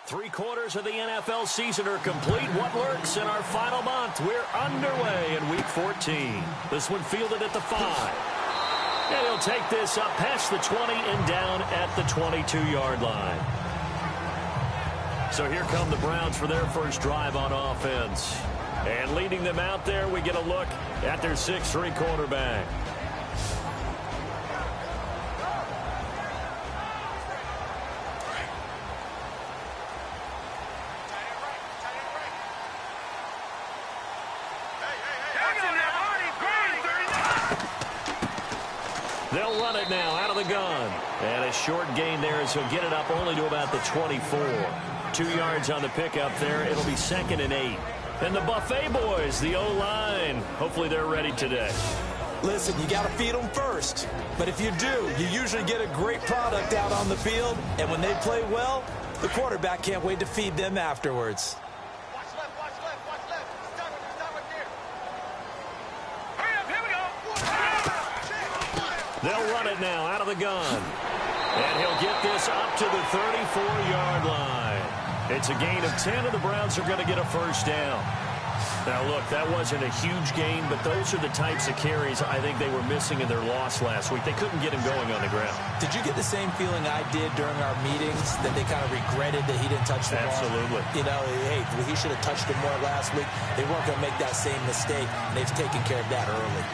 3/4 of the NFL season are complete. What lurks in our final month? We're underway in Week 14. This one fielded at the 5. And he'll take this up past the 20 and down at the 22-yard line. So here come the Browns for their first drive on offense. And leading them out there, we get a look at their 6'3" quarterback. They'll run it now out of the gun. And a short gain there as he'll get it up only to about the 24. 2 yards on the pickup there. It'll be 2nd and 8. And the Buffet boys, the O-line, hopefully they're ready today. Listen, you got to feed them first. But if you do, you usually get a great product out on the field. And when they play well, the quarterback can't wait to feed them afterwards. They'll run it now out of the gun. And he'll get this up to the 34-yard line. It's a gain of 10, and the Browns are going to get a first down. Now, look, that wasn't a huge gain, but those are the types of carries I think they were missing in their loss last week. They couldn't get him going on the ground. Did you get the same feeling I did during our meetings, that they kind of regretted that he didn't touch the ball? Absolutely. You know, hey, he should have touched it more last week. They weren't going to make that same mistake, and they've taken care of that early.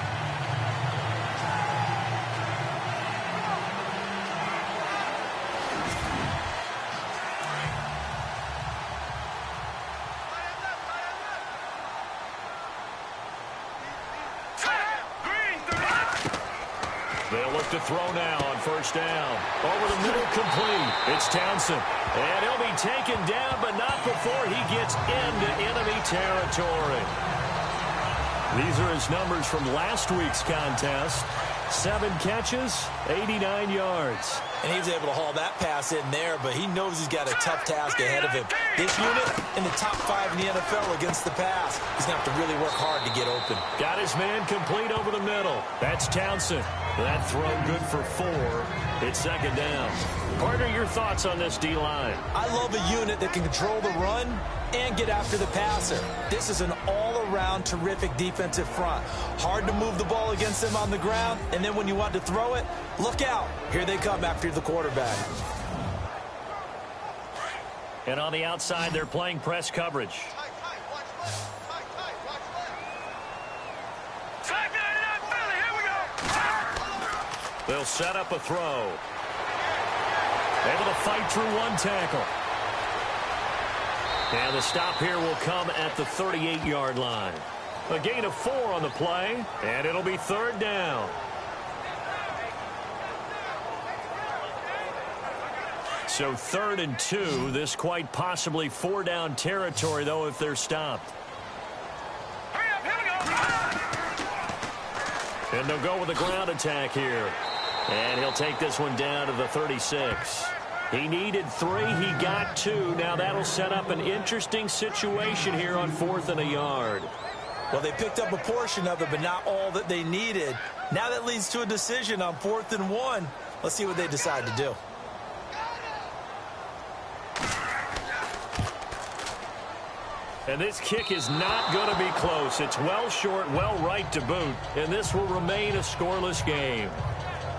To throw now on first down. Over the middle, complete. It's Townsend. And he'll be taken down, but not before he gets into enemy territory. These are his numbers from last week's contest. 7 catches, 89 yards. And he was able to haul that pass in there, but he knows he's got a tough task ahead of him. This unit in the top 5 in the NFL against the pass. He's going to have to really work hard to get open. Got his man complete over the middle. That's Townsend. That throw good for 4. It's 2nd down. Partner, your thoughts on this D-line? I love a unit that can control the run and get after the passer. This is an all-around terrific defensive front. Hard to move the ball against them on the ground, and then when you want to throw it, look out. Here they come after the quarterback. And on the outside, they're playing press coverage. They'll set up a throw. Able to fight through one tackle. And the stop here will come at the 38-yard line. A gain of 4 on the play, and it'll be 3rd down. So 3rd and 2. This quite possibly 4-down territory, though, if they're stopped. And they'll go with a ground attack here. And he'll take this one down to the 36. He needed 3. He got 2. Now that'll set up an interesting situation here on 4th and a yard. Well, they picked up a portion of it, but not all that they needed. Now that leads to a decision on 4th and 1. Let's see what they decide to do. And this kick is not going to be close. It's well short, well right to boot. And this will remain a scoreless game.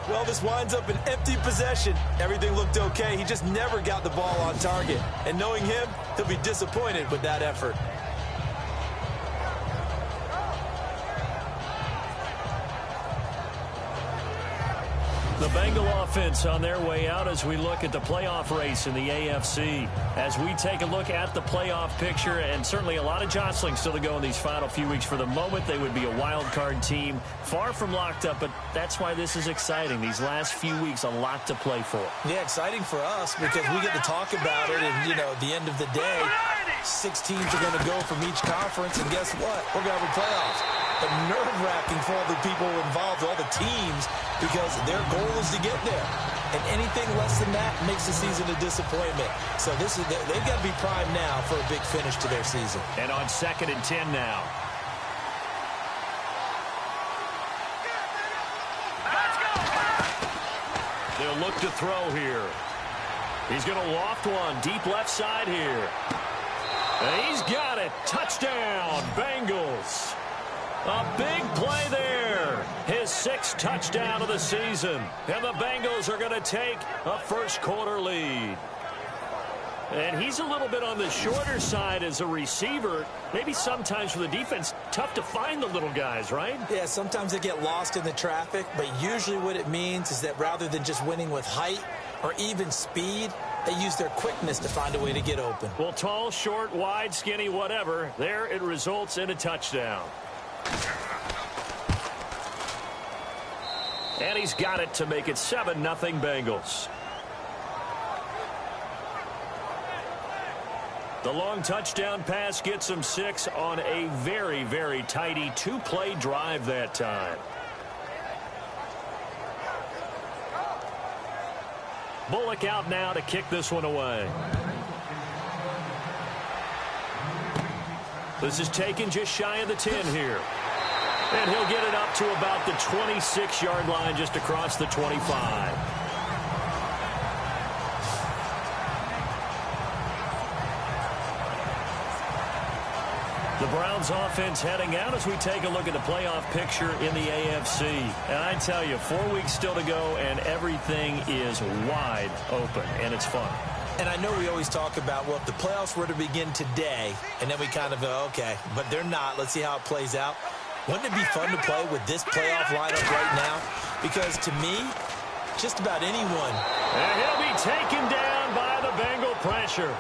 Well, this winds up an empty possession. Everything looked okay. He just never got the ball on target. And knowing him, he'll be disappointed with that effort. The Bengal offense on their way out as we look at the playoff race in the AFC. As we take a look at the playoff picture, and certainly a lot of jostling still to go in these final few weeks. For the moment, they would be a wild card team, far from locked up, but that's why this is exciting. These last few weeks, a lot to play for. Yeah, exciting for us because we get to talk about it, and, you know, at the end of the day, 6 teams are going to go from each conference, and guess what? We're going to have a playoffs. But nerve-wracking for all the people involved, all the teams, because their goal is to get there. And anything less than that makes the season a disappointment. So they've got to be primed now for a big finish to their season. And on 2nd and 10 now. They'll look to throw here. He's going to loft one deep left side here. And he's got it. Touchdown, Bengals. A big play there. His 6th touchdown of the season. And the Bengals are going to take a first-quarter lead. And he's a little bit on the shorter side as a receiver. Maybe sometimes for the defense, tough to find the little guys, right? Yeah, sometimes they get lost in the traffic, but usually what it means is that rather than just winning with height or even speed, they use their quickness to find a way to get open. Well, tall, short, wide, skinny, whatever, there it results in a touchdown. And he's got it to make it 7-0 Bengals. The long touchdown pass gets him 6 on a very, very tidy 2-play drive that time. Bullock out now to kick this one away. This is taken just shy of the 10 here. And he'll get it up to about the 26-yard line just across the 25. The Browns offense heading out as we take a look at the playoff picture in the AFC. And I tell you, 4 weeks still to go, and everything is wide open, and it's fun. And I know we always talk about, well, if the playoffs were to begin today, and then we kind of go, okay, but they're not. Let's see how it plays out. Wouldn't it be fun to play with this playoff lineup right now? Because to me, just about anyone. And he'll be taken down by the Bengal pressure.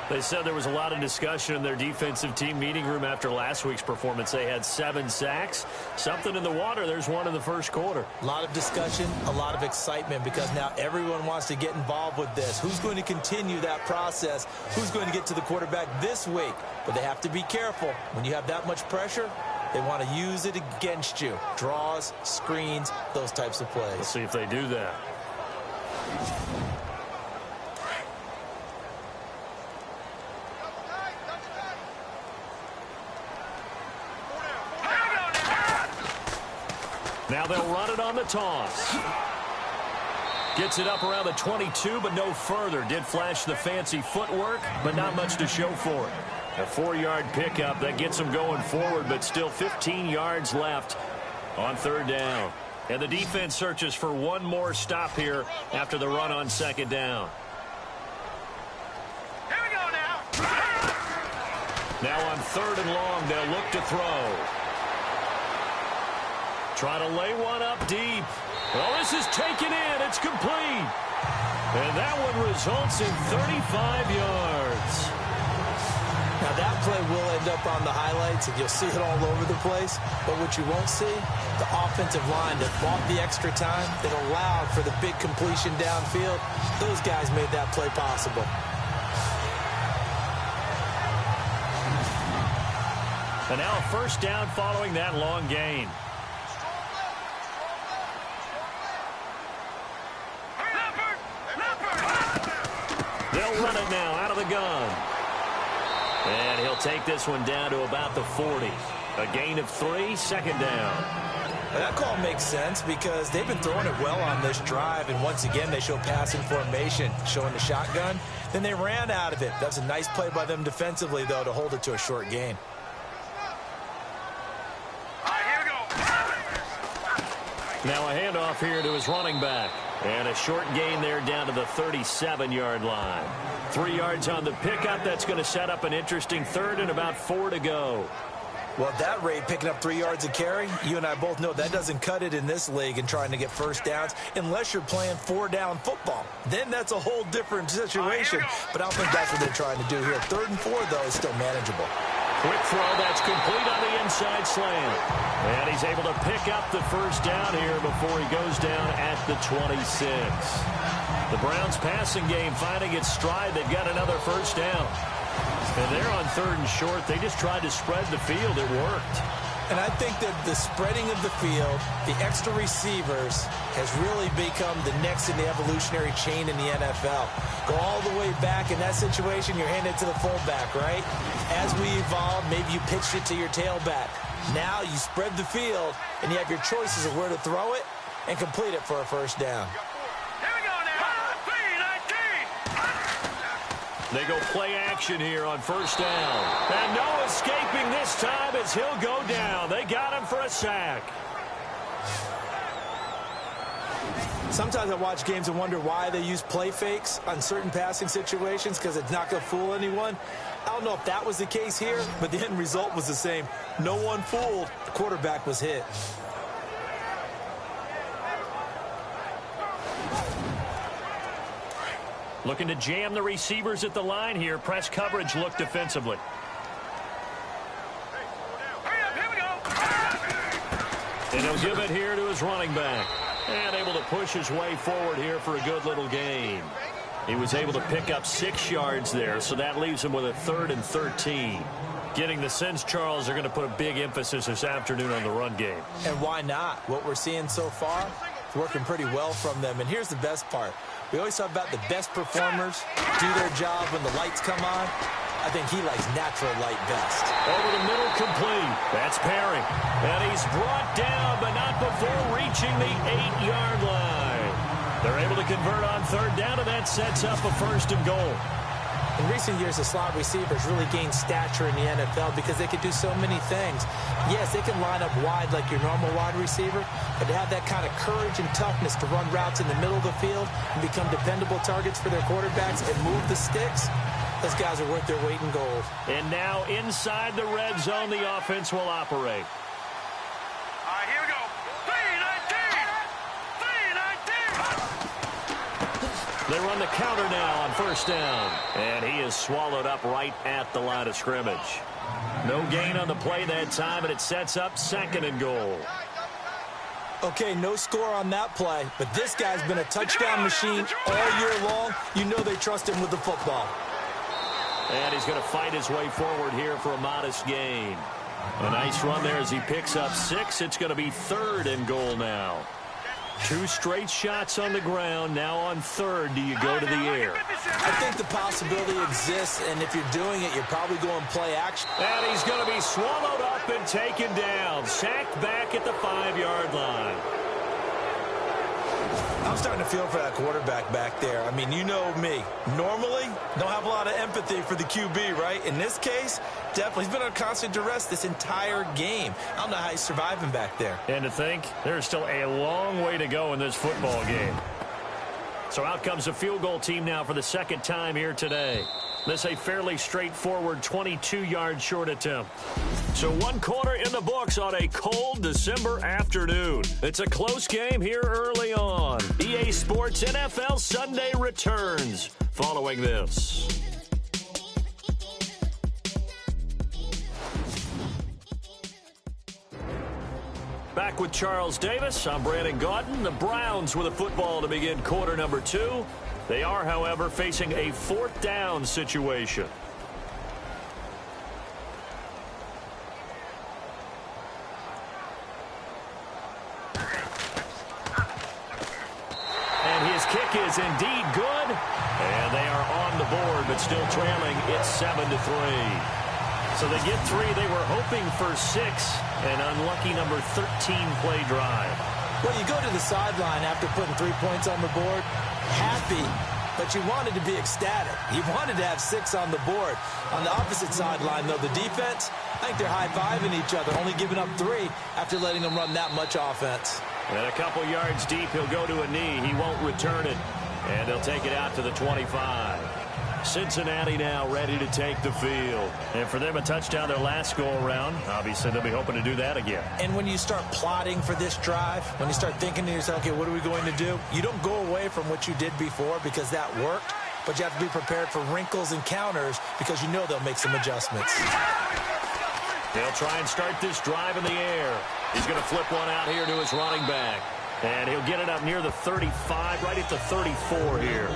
They said there was a lot of discussion in their defensive team meeting room after last week's performance. They had 7 sacks. Something in the water. There's one in the first quarter. A lot of discussion, a lot of excitement, because now everyone wants to get involved with this. Who's going to continue that process? Who's going to get to the quarterback this week? But they have to be careful. When you have that much pressure, they want to use it against you. Draws, screens, those types of plays. Let's see if they do that. Now they'll run it on the toss. Gets it up around the 22, but no further. Did flash the fancy footwork, but not much to show for it. A 4-yard pickup that gets them going forward, but still 15 yards left on 3rd down. And the defense searches for one more stop here after the run on 2nd down. Here we go now. Now on 3rd and long, they'll look to throw. Try to lay one up deep. Well, this is taken in. It's complete. And that one results in 35 yards. Now, that play will end up on the highlights, and you'll see it all over the place. But what you won't see, the offensive line that bought the extra time, that allowed for the big completion downfield, those guys made that play possible. And now a 1st down following that long gain. They'll run it now out of the gun. And he'll take this one down to about the 40. A gain of 3, 2nd down. And that call makes sense because they've been throwing it well on this drive, and once again they show passing formation, showing the shotgun. Then they ran out of it. That's a nice play by them defensively, though, to hold it to a short gain. Now a handoff here to his running back. And a short gain there down to the 37-yard line. 3 yards on the pickup. That's going to set up an interesting 3rd and about 4 to go. Well, at that rate, picking up 3 yards a carry, you and I both know that doesn't cut it in this league and trying to get 1st downs unless you're playing 4-down football. Then that's a whole different situation. But I don't think that's what they're trying to do here. 3rd and 4, though, is still manageable. Quick throw, that's complete on the inside slant. And he's able to pick up the 1st down here before he goes down at the 26. The Browns passing game finding its stride. They've got another 1st down. And they're on 3rd and short. They just tried to spread the field. It worked. And I think that the spreading of the field, the extra receivers, has really become the next in the evolutionary chain in the NFL. Go all the way back in that situation, you're handed to the fullback, right? As we evolve, maybe you pitched it to your tailback. Now you spread the field, and you have your choices of where to throw it. and complete it for a first down. Here we go now. 3-19. They go play action here on first down. And no escaping this time as he'll go down. They got him for a sack. Sometimes I watch games and wonder why they use play fakes on certain passing situations because it's not going to fool anyone. I don't know if that was the case here, but the end result was the same. No one fooled. The quarterback was hit. Looking to jam the receivers at the line here. Press coverage look defensively. Hurry up, here we go. And he'll give it here to his running back. And able to push his way forward here for a good little gain. He was able to pick up 6 yards there, so that leaves him with a 3rd and 13. Getting the sense, Charles, they're going to put a big emphasis this afternoon on the run game. And why not? What we're seeing so far is working pretty well from them. And here's the best part. We always talk about the best performers do their job when the lights come on. I think he likes natural light best. Over the middle, complete. That's Perry. And he's brought down, but not before reaching the 8-yard line. They're able to convert on 3rd down, and that sets up a 1st and goal. In recent years, the slot receivers really gained stature in the NFL because they can do so many things. Yes, they can line up wide like your normal wide receiver, but to have that kind of courage and toughness to run routes in the middle of the field and become dependable targets for their quarterbacks and move the sticks, those guys are worth their weight in gold. And now inside the red zone, the offense will operate. All right, here we go. 3-19. They run the counter now on 1st down. And he is swallowed up right at the line of scrimmage. No gain on the play that time, and it sets up 2nd and goal. Okay, no score on that play, but this guy's been a touchdown machine all year long. You know they trust him with the football. And he's going to fight his way forward here for a modest gain. A nice run there as he picks up 6. It's going to be 3rd and goal now. 2 straight shots on the ground. Now on 3rd, do you go to the air? I think the possibility exists, and if you're doing it, you're probably going play action. And he's going to be swallowed up and taken down. Sacked back at the 5-yard line. I'm starting to feel for that quarterback back there. I mean, you know me. Normally, don't have a lot of empathy for the QB, right? In this case, definitely. He's been on constant duress this entire game. I don't know how he's surviving back there. And to think, there's still a long way to go in this football game. So out comes the field goal team now for the 2nd time here today. This a fairly straightforward 22-yard short attempt. So 1 quarter in the books on a cold December afternoon. It's a close game here early on. EA Sports NFL Sunday returns following this. Back with Charles Davis. I'm Brandon Gaudin. The Browns with a football to begin quarter number 2. They are, however, facing a 4th down situation. And his kick is indeed good. And they are on the board, but still trailing. It's 7-3. So they get 3. They were hoping for 6. An unlucky number 13 play drive. Well, you go to the sideline after putting 3 points on the board, happy, but you wanted to be ecstatic. You wanted to have 6 on the board. On the opposite sideline, though, the defense, I think they're high-fiving each other, only giving up 3 after letting them run that much offense. And a couple yards deep, he'll go to a knee. He won't return it. And they'll take it out to the 25. Cincinnati now ready to take the field. And for them, a touchdown their last go-around. Obviously, they'll be hoping to do that again. And when you start plotting for this drive, when you start thinking to yourself, okay, what are we going to do? You don't go away from what you did before because that worked, but you have to be prepared for wrinkles and counters because you know they'll make some adjustments. They'll try and start this drive in the air. He's going to flip one out here to his running back. And he'll get it up near the 35, right at the 34 here.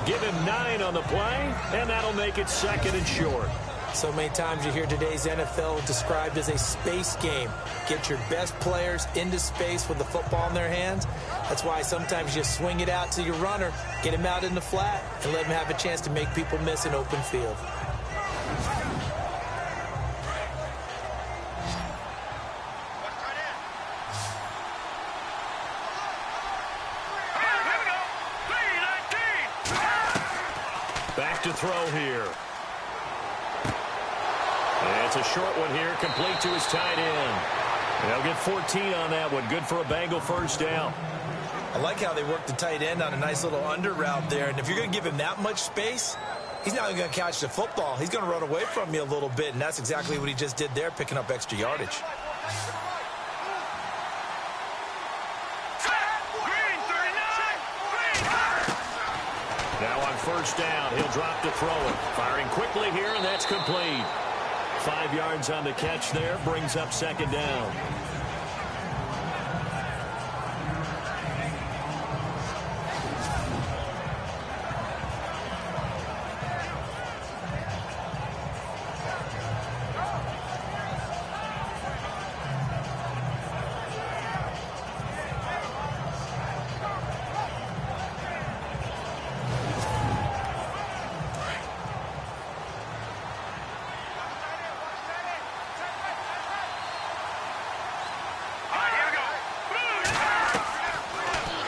Give him 9 on the play, and that'll make it 2nd and short. So many times you hear today's NFL described as a space game. Get your best players into space with the football in their hands. That's why sometimes you swing it out to your runner, get him out in the flat, and let him have a chance to make people miss an open field. left to throw here. And it's a short one here, complete to his tight end. They'll get 14 on that one. Good for a Bengal first down. I like how they worked the tight end on a nice little under route there. And if you're going to give him that much space, he's not going to catch the football. He's going to run away from you a little bit, and that's exactly what he just did there, picking up extra yardage. Now on first down, he'll drop to throw it. Firing quickly here, and that's complete. 5 yards on the catch there, brings up second down.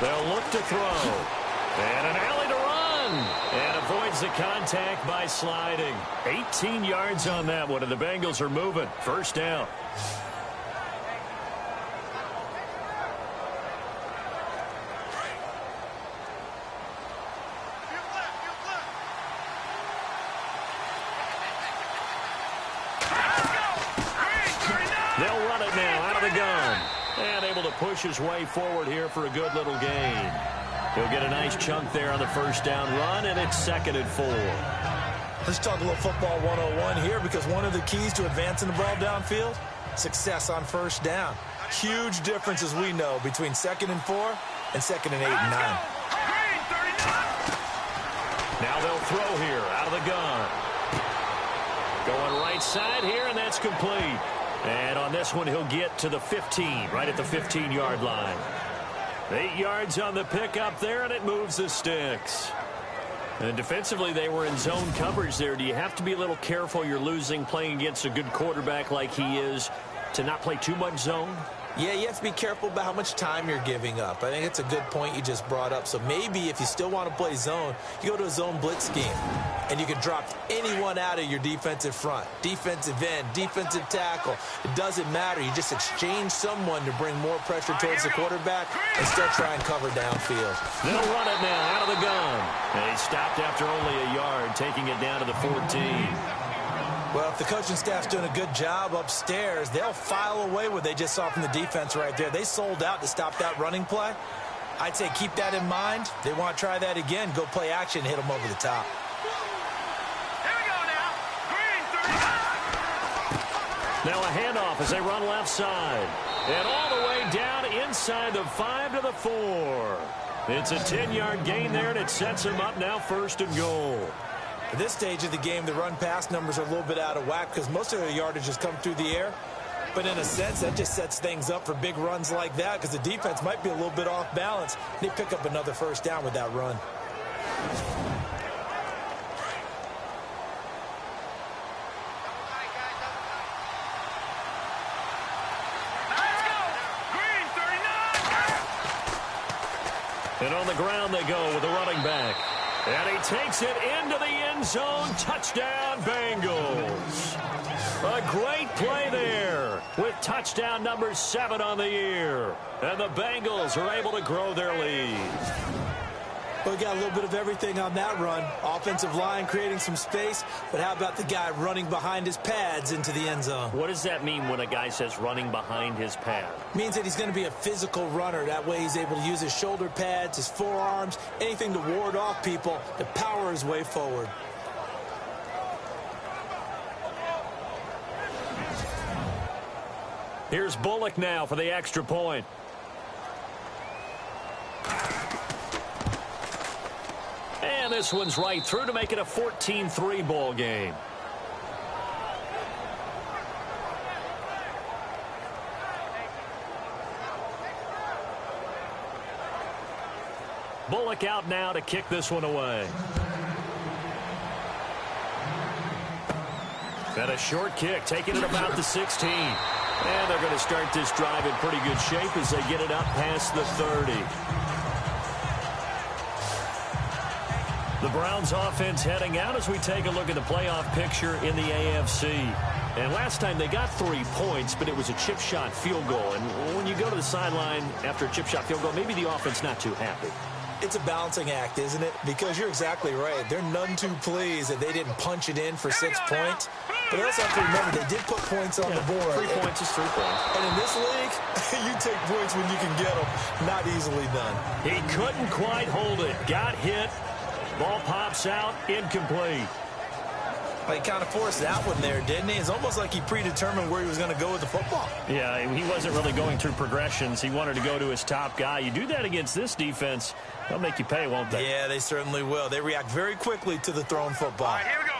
They'll look to throw. And an alley to run. And avoids the contact by sliding. 18 yards on that one, and the Bengals are moving. First down. They'll run it now out of the gun. And able to push his way forward here for a good little gain. He'll get a nice chunk there on the first down run, and it's 2nd and 4. Let's talk a little football 101 here, because one of the keys to advancing the ball downfield, success on first down. Huge difference, as we know, between 2nd and 4 and 2nd and 8 and 9. Now they'll throw here out of the gun. Going right side here, and that's complete. And on this one, he'll get to the 15, right at the 15-yard line. 8 yards on the pickup there, and it moves the sticks. And defensively, they were in zone coverage there. Do you have to be a little careful you're losing playing against a good quarterback like he is to not play too much zone? Yeah, you have to be careful about how much time you're giving up. I think it's a good point you just brought up. So maybe if you still want to play zone, you go to a zone blitz scheme, and you can drop anyone out of your defensive front, defensive end, defensive tackle. It doesn't matter. You just exchange someone to bring more pressure towards the quarterback and still try and cover downfield. They'll run it now out of the gun. And he stopped after only a yard, taking it down to the 14. Well, if the coaching staff's doing a good job upstairs, they'll file away what they just saw from the defense right there. They sold out to stop that running play. I'd say keep that in mind. They want to try that again. Go play action, hit them over the top. Here we go now. Green 35. Now a handoff as they run left side. And all the way down inside the 5 to the 4. It's a 10-yard gain there, and it sets them up now 1st and goal. At this stage of the game, the run-pass numbers are a little bit out of whack because most of their yardage has come through the air. But in a sense, that just sets things up for big runs like that because the defense might be a little bit off balance. They pick up another first down with that run. Let's go. Green 39. And on the ground they go with the running back. And he takes it into the end zone. Touchdown, Bengals. A great play there with touchdown number 7 on the year. And the Bengals are able to grow their lead. Well, we got a little bit of everything on that run. Offensive line creating some space, but how about the guy running behind his pads into the end zone? What does that mean when a guy says running behind his pad? Means that he's going to be a physical runner. That way he's able to use his shoulder pads, his forearms, anything to ward off people to power his way forward. Here's Bullock now for the extra point. And this one's right through to make it a 14-3 ball game. Bullock out now to kick this one away. And a short kick, taking it about the 16. And they're going to start this drive in pretty good shape as they get it up past the 30. The Browns offense heading out as we take a look at the playoff picture in the AFC. And last time they got 3 points, but it was a chip shot field goal. And when you go to the sideline after a chip shot field goal, maybe the offense not too happy. It's a balancing act, isn't it? Because you're exactly right. They're none too pleased that they didn't punch it in for 6 points. But they also have to remember they did put points on the board. 3 points is 3 points. And in this league, you take points when you can get them. Not easily done. He couldn't quite hold it. Got hit. Ball pops out. Incomplete. Well, he kind of forced that one there, didn't he? It's almost like he predetermined where he was going to go with the football. Yeah, he wasn't really going through progressions. He wanted to go to his top guy. You do that against this defense, they'll make you pay, won't they? Yeah, they certainly will. They react very quickly to the thrown football. All right, here we go.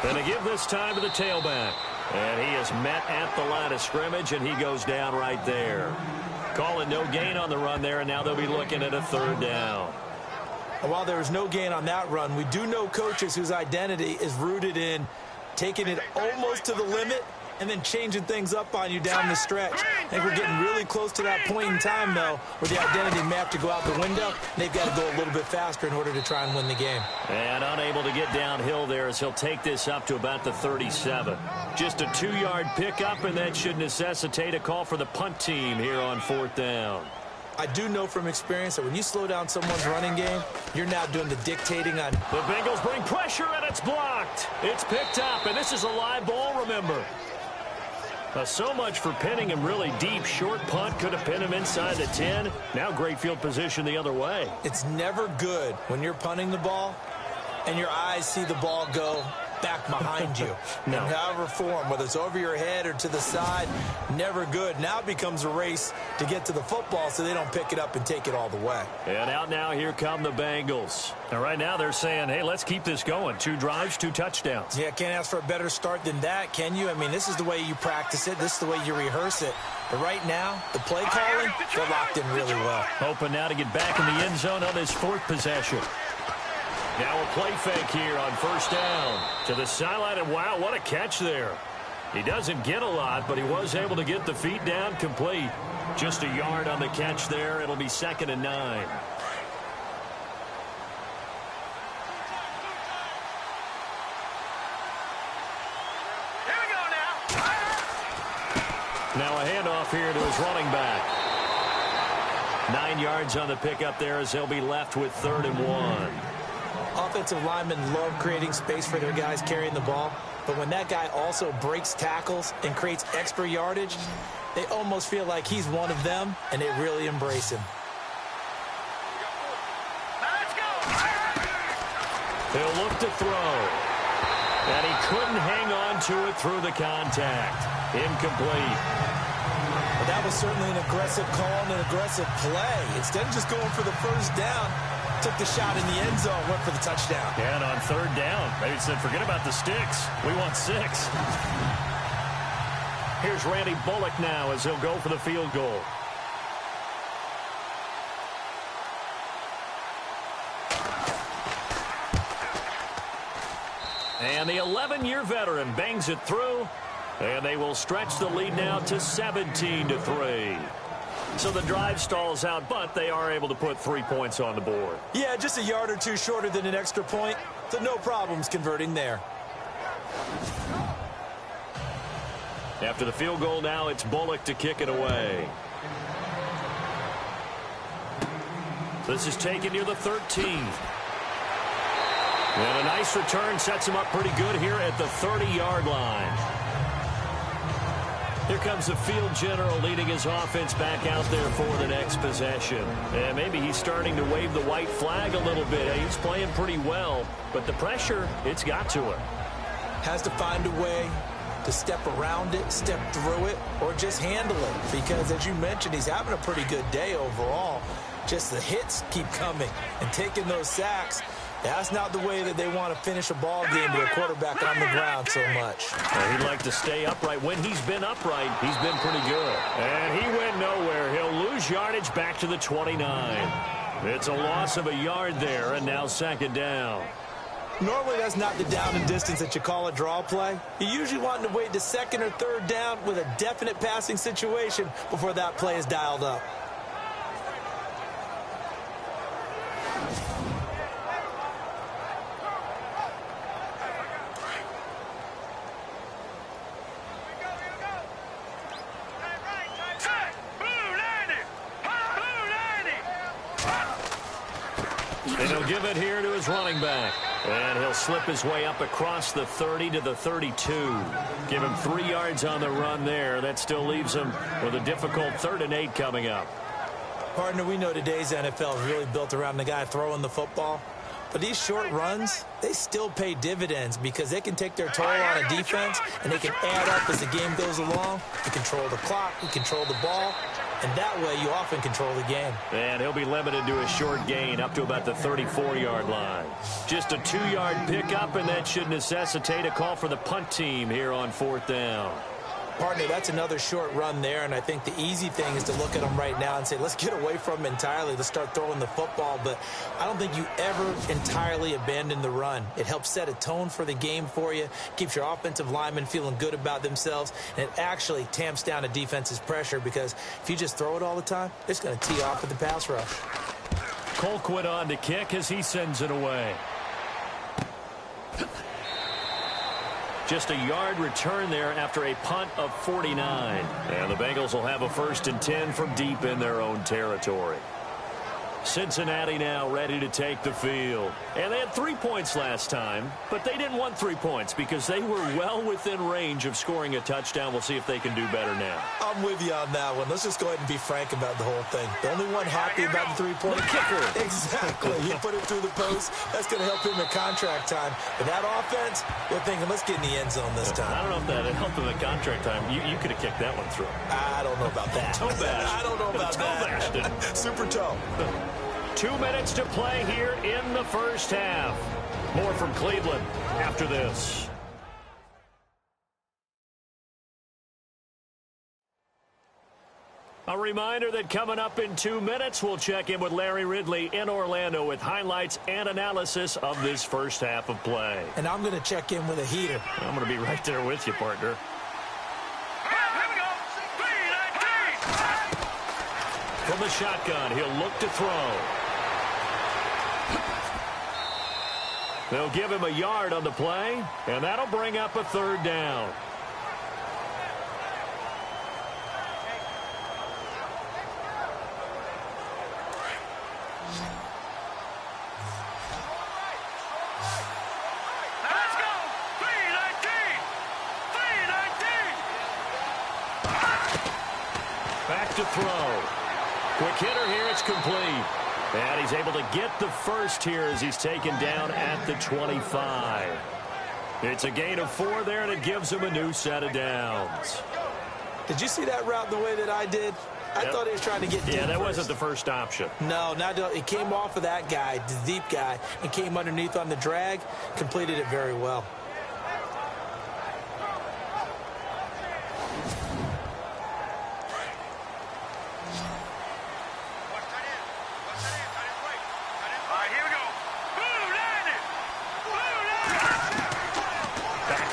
And to give this time to the tailback. And he is met at the line of scrimmage, and he goes down right there. Calling no gain on the run there, and now they'll be looking at a 3rd down. And while there was no gain on that run, we do know coaches whose identity is rooted in taking it almost to the limit and then changing things up on you down the stretch. I think we're getting really close to that point in time, though, where the identity may have to go out the window. They've got to go a little bit faster in order to try and win the game. And unable to get downhill there as he'll take this up to about the 37. Just a 2-yard pickup, and that should necessitate a call for the punt team here on 4th down. I do know from experience that when you slow down someone's running game, you're now doing the dictating on. The Bengals bring pressure, and it's blocked. It's picked up, and this is a live ball, remember. So much for pinning him really deep. Short punt could have pinned him inside the 10. Now great field position the other way. It's never good when you're punting the ball and your eyes see the ball go back behind you. No. In however form, whether it's over your head or to the side, never good. Now it becomes a race to get to the football so they don't pick it up and take it all the way. And out now, here come the Bengals. And right now they're saying, hey, let's keep this going. 2 drives, 2 touchdowns. Yeah, can't ask for a better start than that, can you? I mean, this is the way you practice it. This is the way you rehearse it. But right now, the play calling, they're locked in really well. Hoping now to get back in the end zone on his 4th possession. Now a play fake here on 1st down. To the sideline, and wow, what a catch there. He doesn't get a lot, but he was able to get the feet down complete. Just a yard on the catch there. It'll be 2nd and 9. Here we go now. Now a handoff here to his running back. 9 yards on the pickup there as they'll be left with 3rd and 1. Offensive linemen love creating space for their guys carrying the ball, but when that guy also breaks tackles and creates extra yardage, they almost feel like he's one of them, and they really embrace him. Let's go. He'll look to throw. And he couldn't hang on to it through the contact. Incomplete. But that was certainly an aggressive call and an aggressive play. Instead of just going for the 1st down, took the shot in the end zone, went for the touchdown. And on 3rd down, they said, forget about the sticks. We want 6. Here's Randy Bullock now as he'll go for the field goal. And the 11-year veteran bangs it through, and they will stretch the lead now to 17-3. So the drive stalls out, but they are able to put 3 points on the board. Yeah, just a yard or 2 shorter than an extra point, so no problems converting there. After the field goal now, it's Bullock to kick it away. This is taken near the 13th. And a nice return sets him up pretty good here at the 30-yard line. Here comes the field general leading his offense back out there for the next possession. And maybe he's starting to wave the white flag a little bit. He's playing pretty well, but the pressure, it's got to him. Has to find a way to step around it, step through it, or just handle it. Because, as you mentioned, he's having a pretty good day overall. Just the hits keep coming and taking those sacks. That's not the way that they want to finish a ball game with a quarterback on the ground so much. Well, he'd like to stay upright. When he's been upright, he's been pretty good. And he went nowhere. He'll lose yardage back to the 29. It's a loss of a yard there, and now 2nd down. Normally, that's not the down and distance that you call a draw play. You usually want to wait to 2nd or 3rd down with a definite passing situation before that play is dialed up. And he'll give it here to his running back. And he'll slip his way up across the 30 to the 32. Give him 3 yards on the run there. That still leaves him with a difficult 3rd and 8 coming up. Partner, we know today's NFL is really built around the guy throwing the football. But these short runs, they still pay dividends because they can take their toll on a defense and they can add up as the game goes along. You control the clock, you control the ball, and that way you often control the game. And he'll be limited to a short gain up to about the 34-yard line. Just a 2-yard pickup, and that should necessitate a call for the punt team here on 4th down. Partner, that's another short run there, and I think the easy thing is to look at them right now and say, let's get away from them entirely. Let's start throwing the football, but I don't think you ever entirely abandon the run. It helps set a tone for the game for you, keeps your offensive linemen feeling good about themselves, and it actually tamps down a defense's pressure because if you just throw it all the time, it's going to tee off with the pass rush. Colquitt on to kick as he sends it away. Just a yard return there after a punt of 49. And the Bengals will have a 1st and 10 from deep in their own territory. Cincinnati now ready to take the field. And they had 3 points last time, but they didn't want 3 points because they were well within range of scoring a touchdown. We'll see if they can do better now. I'm with you on that one. Let's just go ahead and be frank about the whole thing. The only one happy about the 3-point kicker. Exactly. He put it through the post. That's going to help him at contract time. But that offense, they're thinking, let's get in the end zone this time. I don't know if that helped him at contract time. You could have kicked that one through. I don't know about that. Toe bash. I don't know about that. Toe bashed. Super toe. 2 minutes to play here in the first half. More from Cleveland after this. A reminder that coming up in 2 minutes, we'll check in with Larry Ridley in Orlando with highlights and analysis of this first half of play. And I'm going to check in with a heater. I'm going to be right there with you, partner. From the shotgun, he'll look to throw. They'll give him a yard on the play, and that'll bring up a 3rd down. Let's go! 3-19! Back to throw. Quick hitter here, it's complete. And he's able to get the first here as he's taken down at the 25. It's a gain of 4 there, and it gives him a new set of downs. Did you see that route the way that I did? I thought he was trying to get deep. Yeah, that first. wasn't the first option. No, it came off of that guy, the deep guy, and came underneath on the drag, completed it very well.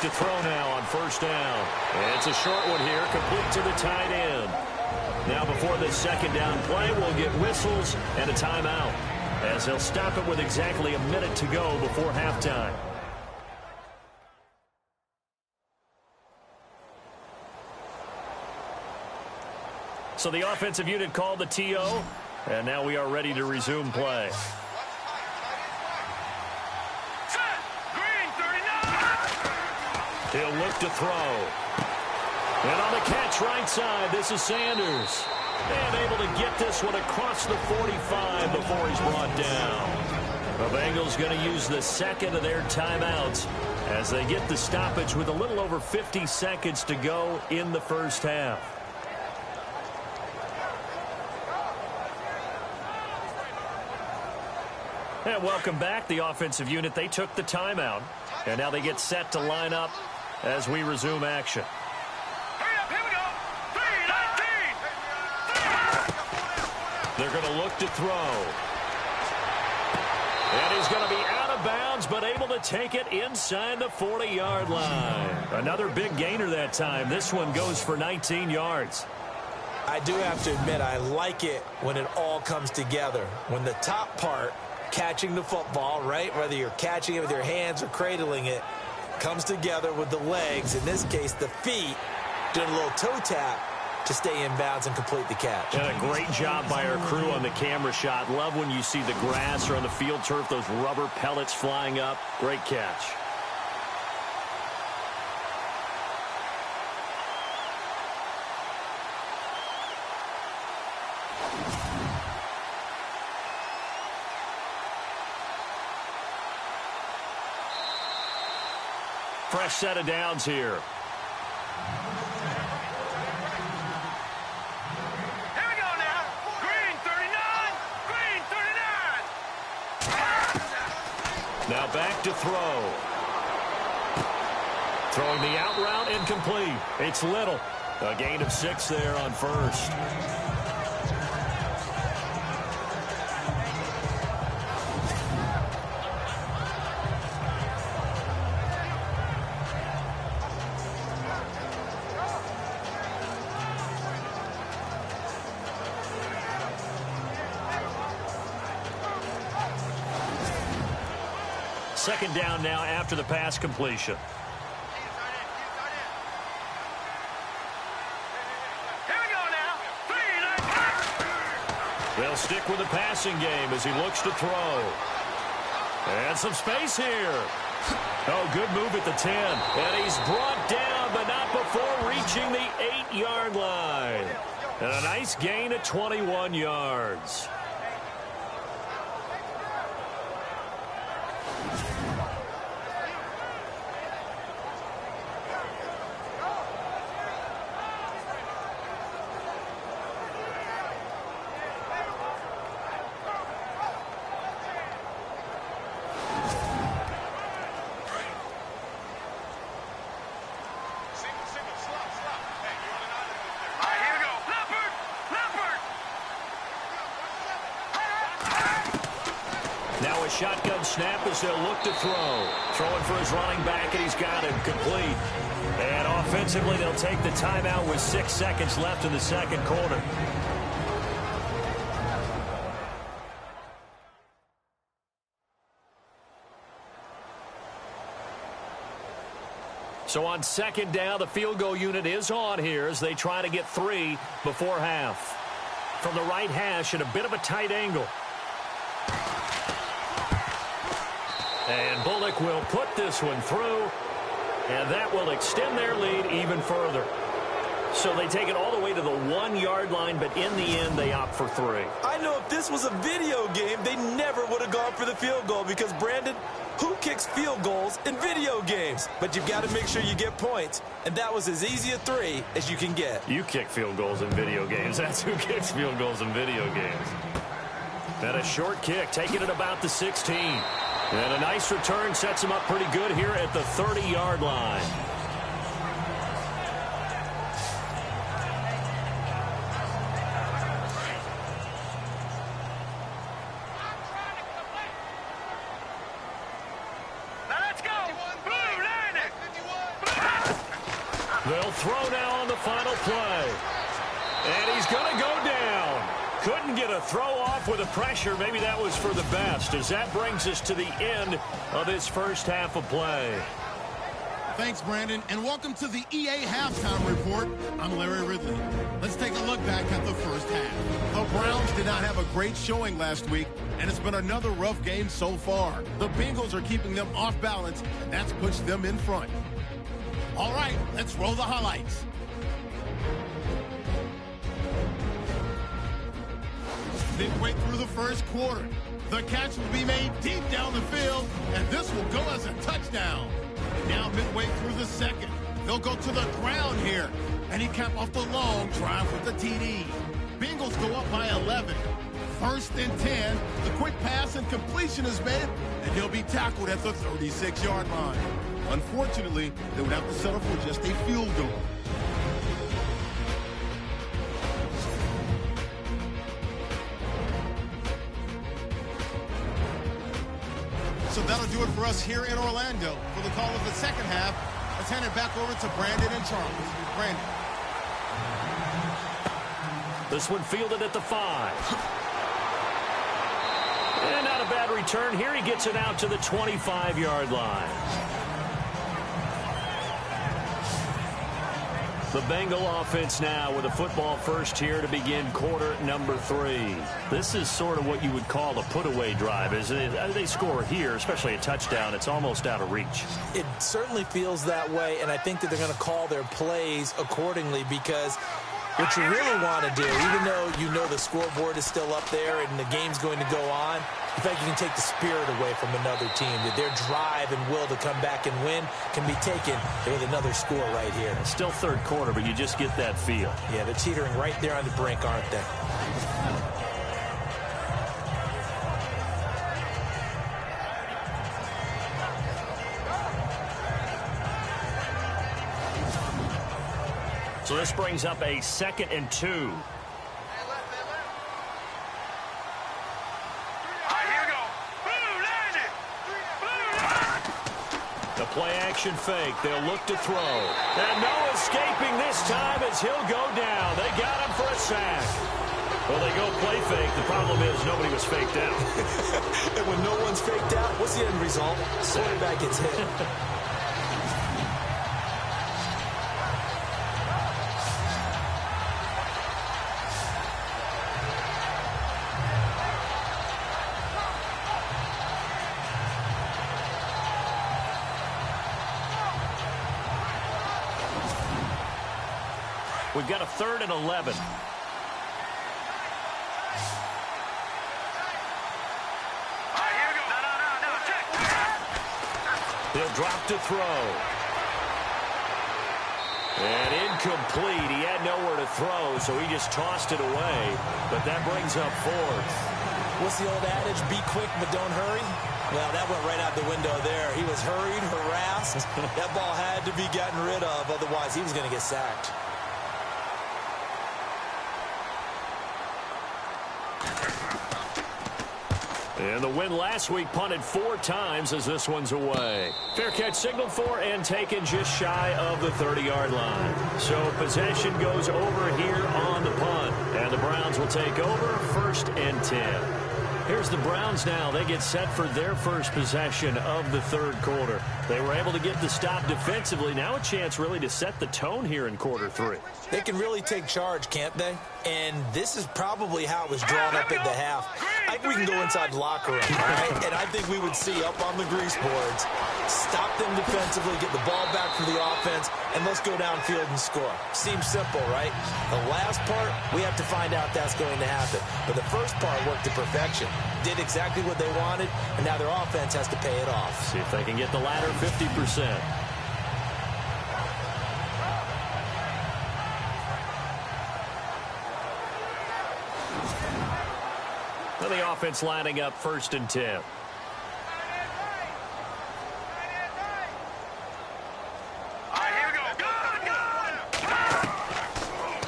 To throw now on 1st down. And it's a short one here, complete to the tight end. Now before this 2nd down play, we'll get whistles and a timeout, as he'll stop it with exactly a minute to go before halftime. So the offensive unit called the TO, and now we are ready to resume play. He'll look to throw. And on the catch right side, this is Sanders. And able to get this one across the 45 before he's brought down. The Bengals going to use the 2nd of their timeouts as they get the stoppage with a little over 50 seconds to go in the first half. And welcome back. The offensive unit, they took the timeout. And now they get set to line up as we resume action. Hurry up, here we go. 3-19. They're going to look to throw. And he's going to be out of bounds, but able to take it inside the 40-yard line. Another big gainer that time. This one goes for 19 yards. I do have to admit, I like it when it all comes together. When the top part catching the football, right? Whether you're catching it with your hands or cradling it, comes together with the legs, in this case the feet, doing a little toe tap to stay in bounds and complete the catch. And a great job by our crew on the camera shot. Love when you see the grass or on the field turf, those rubber pellets flying up. Great catch. Fresh set of downs here. Here we go now. Green 39. Green 39. Now back to throw. Throwing the out route incomplete. It's Little. A gain of 6 there on first. Second down now after the pass completion. Here we go now. 3. They'll stick with the passing game as he looks to throw. And some space here. Oh, good move at the 10. And he's brought down, but not before reaching the 8-yard line. And a nice gain at 21 yards. Now a shotgun snap as they'll look to throw. Throwing for his running back, and he's got him complete. And offensively, they'll take the timeout with 6 seconds left in the second quarter. So on second down, the field goal unit is on here as they try to get 3 before half. From the right hash at a bit of a tight angle. And Bullock will put this one through, and that will extend their lead even further. So they take it all the way to the 1-yard line, but in the end, they opt for 3. I know if this was a video game, they never would have gone for the field goal because, Brandon, who kicks field goals in video games? But you've got to make sure you get points, and that was as easy a 3 as you can get. You kick field goals in video games. That's who kicks field goals in video games. And a short kick, taking it about the 16. And a nice return sets him up pretty good here at the 30-yard line. Now let's go. Blue line it. They'll throw now on the final play. And he's going to go down. Couldn't get a throw off with the pressure. Maybe that was for the best, as that brings us to the end of this first half of play. Thanks, Brandon, and welcome to the EA Halftime Report. I'm Larry Ridley. Let's take a look back at the first half. The Browns did not have a great showing last week, and it's been another rough game so far. The Bengals are keeping them off balance, and that's pushed them in front. All right, let's roll the highlights. Midway through the first quarter, the catch will be made deep down the field, and this will go as a touchdown. Now midway through the second, they'll go to the ground here, and he capped off the long drive with the TD. Bengals go up by 11. First and 10, the quick pass and completion is made, and he'll be tackled at the 36-yard line. Unfortunately, they would have to settle for just a field goal. So that'll do it for us here in Orlando. For the call of the second half, let's hand it back over to Brandon and Charles. Brandon. This one fielded at the 5. And not a bad return. return here. He gets it out to the 25-yard line. The Bengal offense now with a football first here to begin quarter number 3. This is sort of what you would call a put-away drive. As they score here, especially a touchdown, it's almost out of reach. It certainly feels that way, and I think that they're going to call their plays accordingly, because what you really want to do, even though you know the scoreboard is still up there and the game's going to go on, in fact, you can take the spirit away from another team, that their drive and will to come back and win can be taken with another score right here. It's still third quarter, but you just get that feel. Yeah, they're teetering right there on the brink, aren't they? So this brings up a 2nd and 2. Play-action fake. They'll look to throw. And no escaping this time as he'll go down. They got him for a sack. Well, they go play fake. The problem is nobody was faked out. And when no one's faked out, what's the end result? Quarterback gets hit. We've got a 3rd and 11. He'll drop to throw. And incomplete. He had nowhere to throw, so he just tossed it away. But that brings up 4th. What's the old adage? Be quick, but don't hurry. Well, that went right out the window there. He was hurried, harassed. That ball had to be gotten rid of. Otherwise, he was going to get sacked. And the win last week punted 4 times as this one's away. Fair catch signaled for and taken just shy of the 30-yard line. So possession goes over here on the punt. And the Browns will take over 1st and 10. Here's the Browns now. They get set for their first possession of the 3rd quarter. They were able to get the stop defensively. Now a chance really to set the tone here in quarter 3. They can really take charge, can't they? And this is probably how it was drawn up at the half. I think we can go inside the locker room, right? And I think we would see up on the grease boards, stop them defensively, get the ball back for the offense, and let's go downfield and score. Seems simple, right? The last part, we have to find out that's going to happen. But the first part worked to perfection. Did exactly what they wanted, and now their offense has to pay it off. See if they can get the latter 50%. Well, the offense lining up 1st and 10.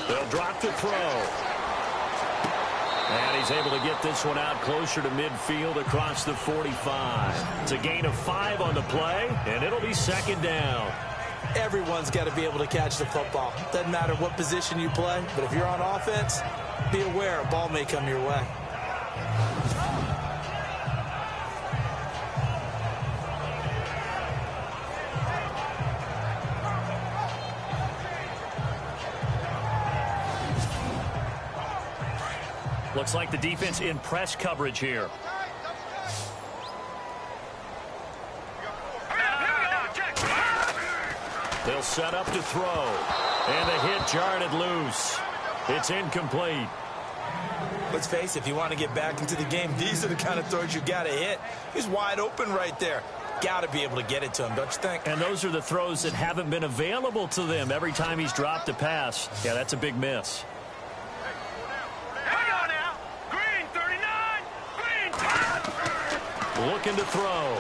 They'll drop to throw. And he's able to get this one out closer to midfield across the 45. It's a gain of 5 on the play, and it'll be 2nd down. Everyone's got to be able to catch the football. Doesn't matter what position you play, but if you're on offense, be aware a ball may come your way. Looks like the defense in press coverage here. They'll set up to throw. And the hit jarred it loose. It's incomplete. Let's face it, if you want to get back into the game, these are the kind of throws you got to hit. He's wide open right there. Got to be able to get it to him, don't you think? And those are the throws that haven't been available to them every time he's dropped a pass. Yeah, that's a big miss. Looking to throw.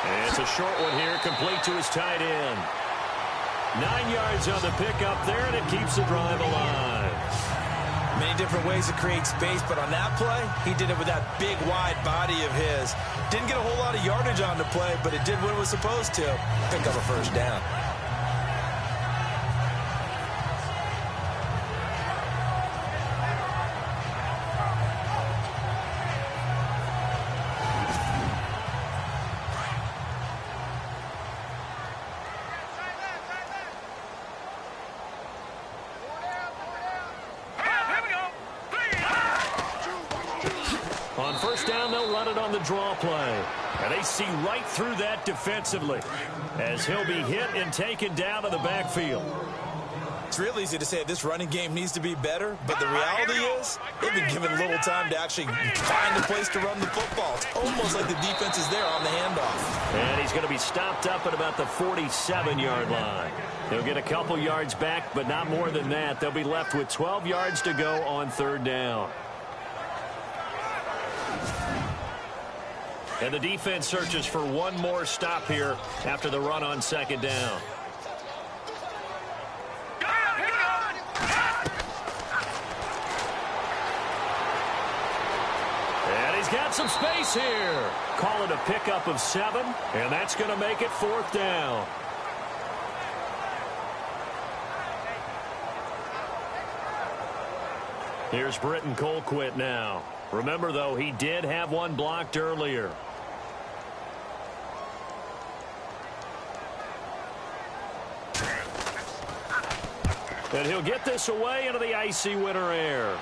And it's a short one here, complete to his tight end. 9 yards on the pickup there, and it keeps the drive alive. Many different ways to create space, but on that play, he did it with that big, wide body of his. Didn't get a whole lot of yardage on the play, but it did what it was supposed to. Pick up a 1st down. first down, they'll run it on the draw play. And they see right through that defensively as he'll be hit and taken down to the backfield. It's real easy to say this running game needs to be better, but the reality is they've been given little time to actually find a place to run the football. It's almost like the defense is there on the handoff. And he's going to be stopped up at about the 47-yard line. He'll get a couple yards back, but not more than that. They'll be left with 12 yards to go on third down. And the defense searches for one more stop here after the run on second down. And he's got some space here. Call it a pickup of 7, and that's going to make it fourth down. Here's Britton Colquitt now. Remember, though, he did have one blocked earlier. And he'll get this away into the icy winter air.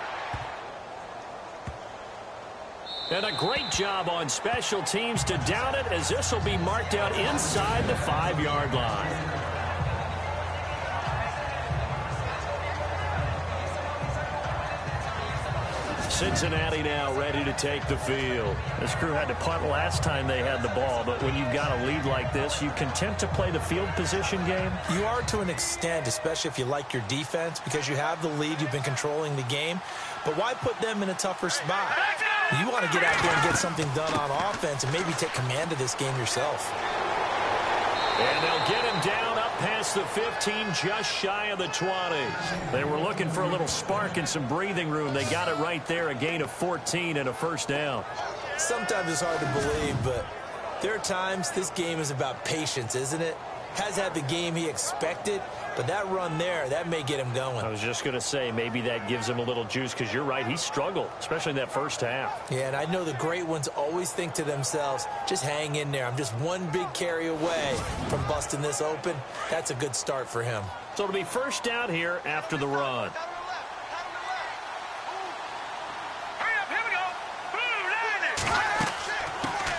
And a great job on special teams to down it, as this will be marked out inside the 5-yard line. Cincinnati now ready to take the field. This crew had to punt last time they had the ball, but when you've got a lead like this, you content to play the field position game? You are to an extent, especially if you like your defense, because you have the lead, you've been controlling the game. But why put them in a tougher spot? You want to get out there and get something done on offense and maybe take command of this game yourself. And they'll get him down up past the 15, just shy of the 20. They were looking for a little spark and some breathing room. They got it right there, a gain of 14 and a first down. Sometimes it's hard to believe, but there are times this game is about patience, isn't it? Has had the game he expected, but that run there, that may get him going. I was just going to say, maybe that gives him a little juice, because you're right, he struggled, especially in that first half. Yeah, and I know the great ones always think to themselves, just hang in there. I'm just one big carry away from busting this open. That's a good start for him. So it'll be first down here after the run.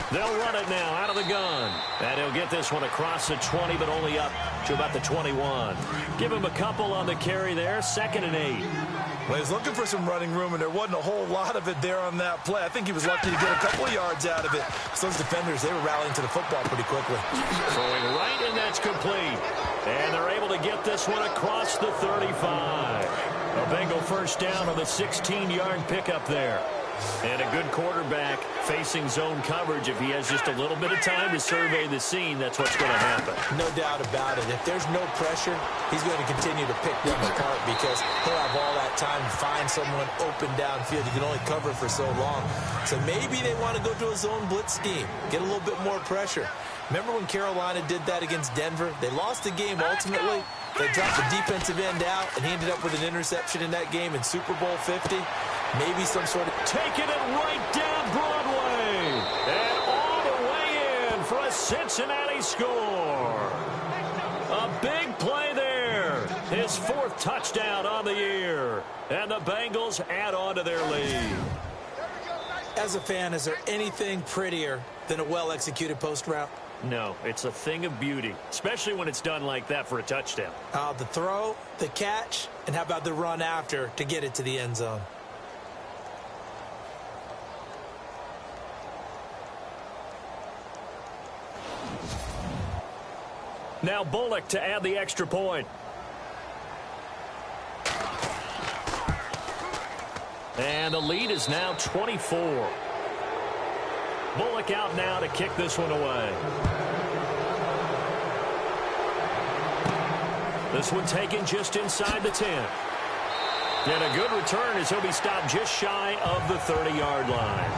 They'll run it now out of the gun. And he'll get this one across the 20, but only up to about the 21. Give him a couple on the carry there. 2nd and 8. Well, he's looking for some running room, and there wasn't a whole lot of it there on that play. I think he was lucky to get a couple of yards out of it. So those defenders, they were rallying to the football pretty quickly. Throwing right, and that's complete. And they're able to get this one across the 35. A Bengal first down on the 16-yard pickup there. And a good quarterback facing zone coverage. If he has just a little bit of time to survey the scene, that's what's going to happen. No doubt about it. If there's no pressure, he's going to continue to pick them apart, because he'll have all that time to find someone open downfield. He can only cover for so long. So maybe they want to go to a zone blitz scheme, get a little bit more pressure. Remember when Carolina did that against Denver? They lost the game ultimately. They dropped the defensive end out, and he ended up with an interception in that game in Super Bowl 50. Maybe some sort of... Taking it right down Broadway. And all the way in for a Cincinnati score. A big play there. His 4th touchdown on the year. And the Bengals add on to their lead. As a fan, is there anything prettier than a well-executed post route? No, it's a thing of beauty, especially when it's done like that for a touchdown. The throw, the catch, and how about the run after to get it to the end zone? Now Bullock to add the extra point. And the lead is now 24. Bullock out now to kick this one away. This one taken just inside the 10. And a good return as he'll be stopped just shy of the 30-yard line.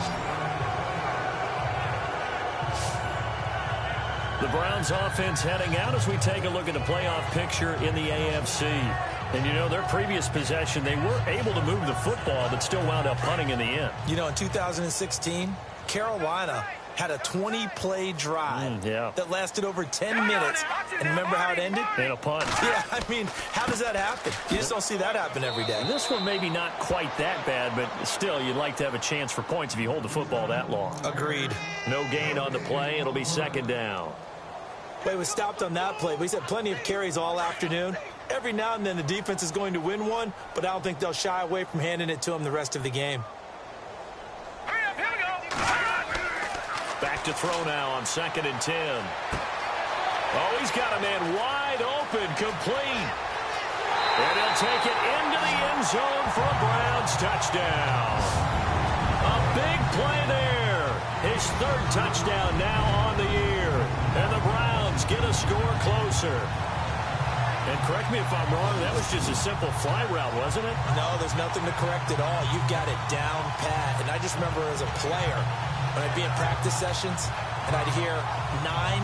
The Browns offense heading out as we take a look at the playoff picture in the AFC. And, you know, their previous possession, they were able to move the football, but still wound up punting in the end. You know, in 2016, Carolina had a 20-play drive yeah. that lasted over 10 minutes. And remember how it ended? In a punt. Yeah, I mean, how does that happen? You just don't see that happen every day. This one maybe not quite that bad, but still, you'd like to have a chance for points if you hold the football that long. Agreed. No gain on the play. It'll be second down. Well, he was stopped on that play, but he's had plenty of carries all afternoon. Every now and then the defense is going to win one, but I don't think they'll shy away from handing it to him the rest of the game. Back to throw now on 2nd and 10. Oh, he's got a man wide open, complete. And he'll take it into the end zone for a Browns touchdown. A big play there. His 3rd touchdown now on the year. And the Browns get a score closer. And correct me if I'm wrong, that was just a simple fly route, wasn't it? No, there's nothing to correct at all. You've got it down pat. And I just remember as a player, when I'd be in practice sessions and I'd hear 9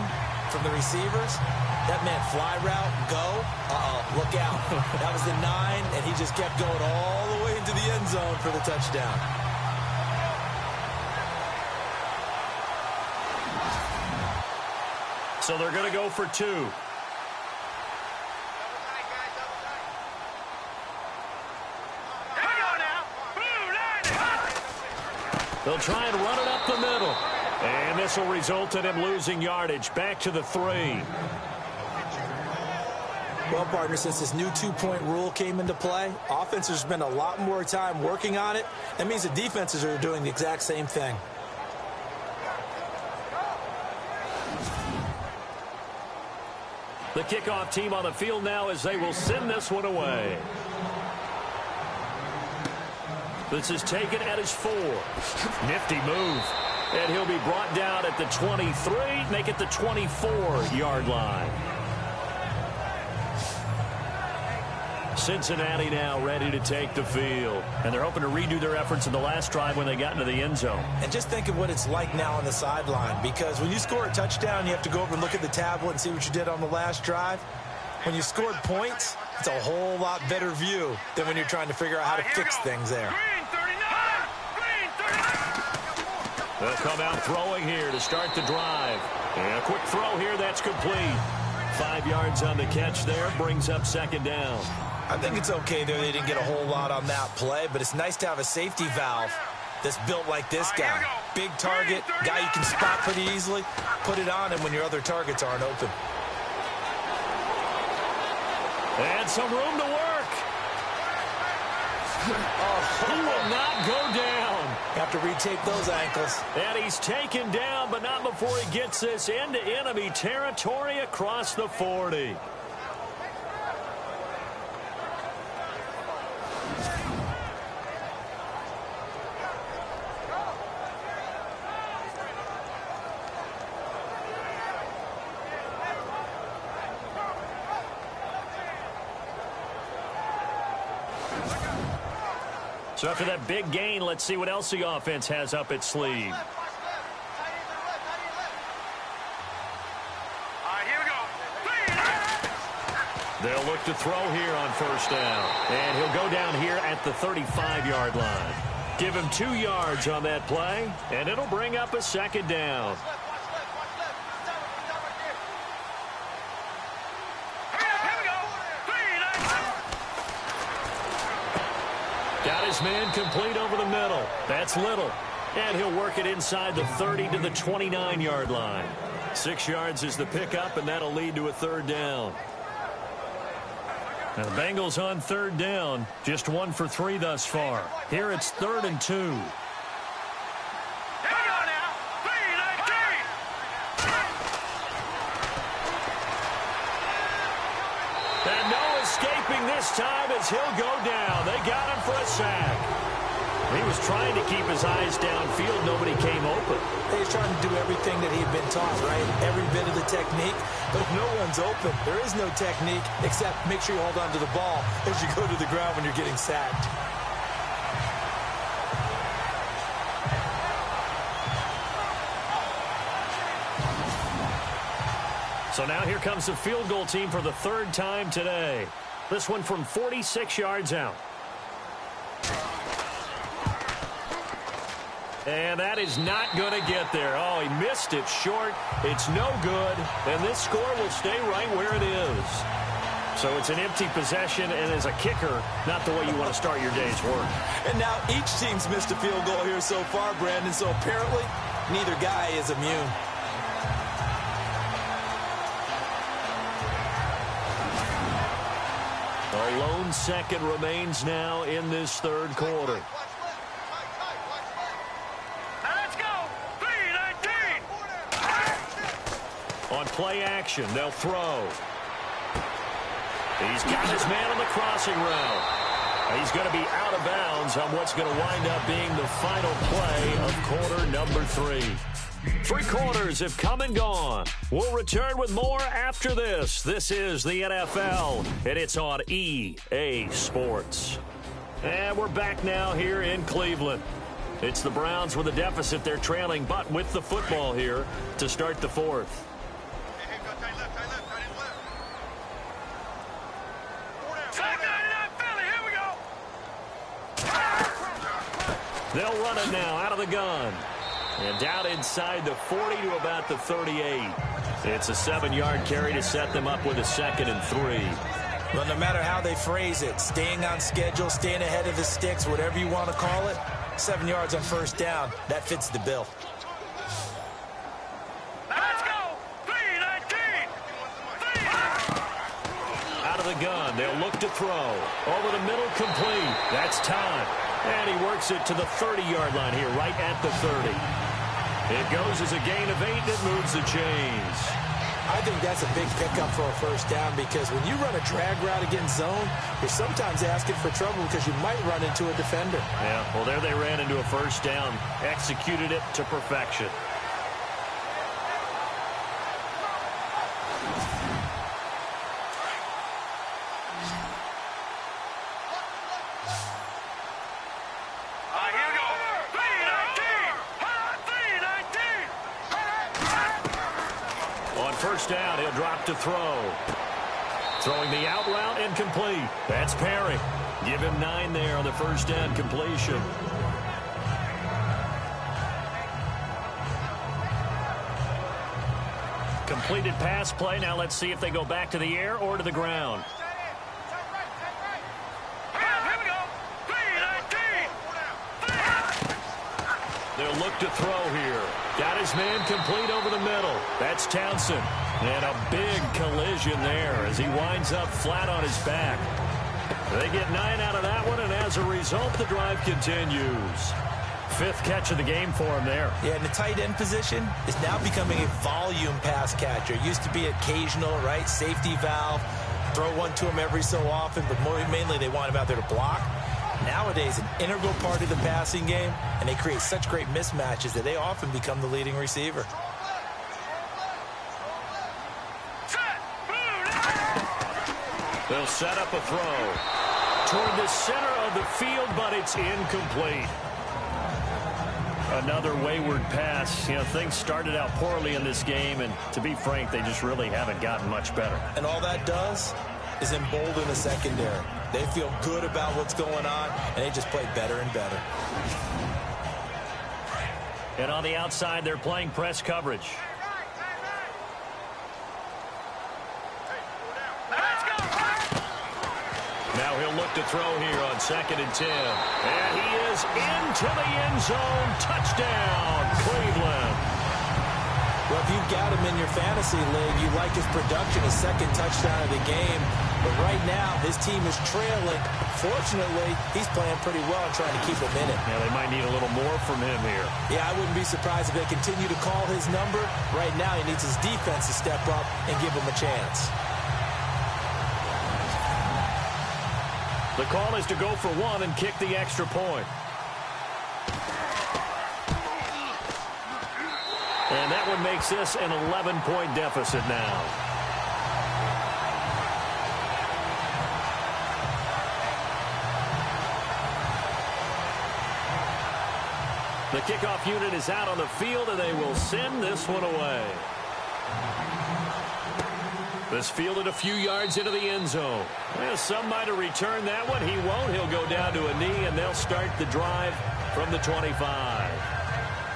from the receivers, that meant fly route, go, look out. That was the 9, and he just kept going all the way into the end zone for the touchdown. So they're going to go for 2. They'll try and run it up the middle. And this will result in him losing yardage. Back to the 3. Well, partner, since this new 2-point rule came into play, offenses spend a lot more time working on it. That means the defenses are doing the exact same thing. The kickoff team on the field now as they will send this one away. This is taken at his 4. Nifty move. And he'll be brought down at the 23, make it the 24-yard line. Cincinnati now ready to take the field. And they're hoping to redo their efforts in the last drive when they got into the end zone. And just think of what it's like now on the sideline, because when you score a touchdown, you have to go over and look at the tablet and see what you did on the last drive. When you scored points, it's a whole lot better view than when you're trying to figure out how to fix things there. They'll come out throwing here to start the drive. And a quick throw here that's complete. 5 yards on the catch there, brings up second down. I think it's okay there. They didn't get a whole lot on that play, but it's nice to have a safety valve that's built like this guy. Big target, guy you can spot pretty easily. Put it on him when your other targets aren't open. And some room to work. He will not go down. Have to retake those ankles. And he's taken down, but not before he gets this into enemy territory across the 40. So after that big gain, let's see what else the offense has up its sleeve. They'll look to throw here on first down. And he'll go down here at the 35-yard line. Give him 2 yards on that play, and it'll bring up a second down. Got his man complete over the middle. That's Little. And he'll work it inside the 30 to the 29-yard line. 6 yards is the pickup, and that'll lead to a third down. Now the Bengals on third down, just 1 for 3 thus far. Here it's 3rd and 2. And no escaping this time as he'll go down. They got him for a sack. He was trying to keep his eyes downfield. Nobody came open. He's trying to do everything that he had been taught, right? Every bit of the technique. But if no one's open, there is no technique except make sure you hold on to the ball as you go to the ground when you're getting sacked. So now here comes the field goal team for the 3rd time today. This one from 46 yards out. And that is not going to get there. Oh, he missed it short. It's no good. And this score will stay right where it is. So it's an empty possession, and as a kicker, not the way you want to start your day's work. And now each team's missed a field goal here so far, Brandon, so apparently neither guy is immune. A lone second remains now in this third quarter. Let's go. 3-19. On play action, they'll throw. He's got his man on the crossing route. He's going to be out of bounds on what's going to wind up being the final play of quarter number 3. 3 quarters have come and gone. We'll return with more after this. This is the NFL, and it's on EA Sports. And we're back now here in Cleveland. It's the Browns with a deficit. They're trailing, but with the football here to start the fourth. They'll run it now out of the gun. And down inside the 40 to about the 38. It's a 7-yard carry to set them up with a 2nd and 3. Well, no matter how they phrase it, staying on schedule, staying ahead of the sticks, whatever you want to call it, 7 yards on first down, that fits the bill. Let's go. 3-19. Out of the gun, they'll look to throw. Over the middle, complete. That's time. And he works it to the 30-yard line here, right at the 30. It goes as a gain of 8, and it moves the chains. I think that's a big pickup for a first down because when you run a drag route against zone, you're sometimes asking for trouble because you might run into a defender. Yeah, well, there they ran into a first down. Executed it to perfection. First down, he'll drop to throw. Throwing the out route and complete. That's Perry. Give him 9 there on the first down completion. Completed pass play. Now let's see if they go back to the air or to the ground. They'll look to throw here. Got his man complete over the middle. That's Townsend. And a big collision there as he winds up flat on his back. They get 9 out of that one, and as a result, the drive continues. 5th catch of the game for him there. Yeah, and the tight end position is now becoming a volume pass catcher. It used to be occasional, right? Safety valve. Throw one to him every so often, but mainly they want him out there to block. Nowadays, an integral part of the passing game, and they create such great mismatches that they often become the leading receiver. They'll set up a throw toward the center of the field, but it's incomplete. Another wayward pass. You know, things started out poorly in this game, and to be frank, they just really haven't gotten much better. And all that does is embolden the secondary. They feel good about what's going on, and they just play better and better. And on the outside, they're playing press coverage. Now he'll look to throw here on 2nd and 10. And he is into the end zone. Touchdown, Cleveland. Well, if you've got him in your fantasy league, you like his production, his 2nd touchdown of the game. But right now, his team is trailing. Fortunately, he's playing pretty well and trying to keep him in it. Yeah, they might need a little more from him here. Yeah, I wouldn't be surprised if they continue to call his number. Right now, he needs his defense to step up and give him a chance. The call is to go for 1 and kick the extra point. And that one makes this an 11-point deficit now. The kickoff unit is out on the field, and they will send this one away. This fielded a few yards into the end zone. Well, some might have returned that one. He won't. He'll go down to a knee, and they'll start the drive from the 25.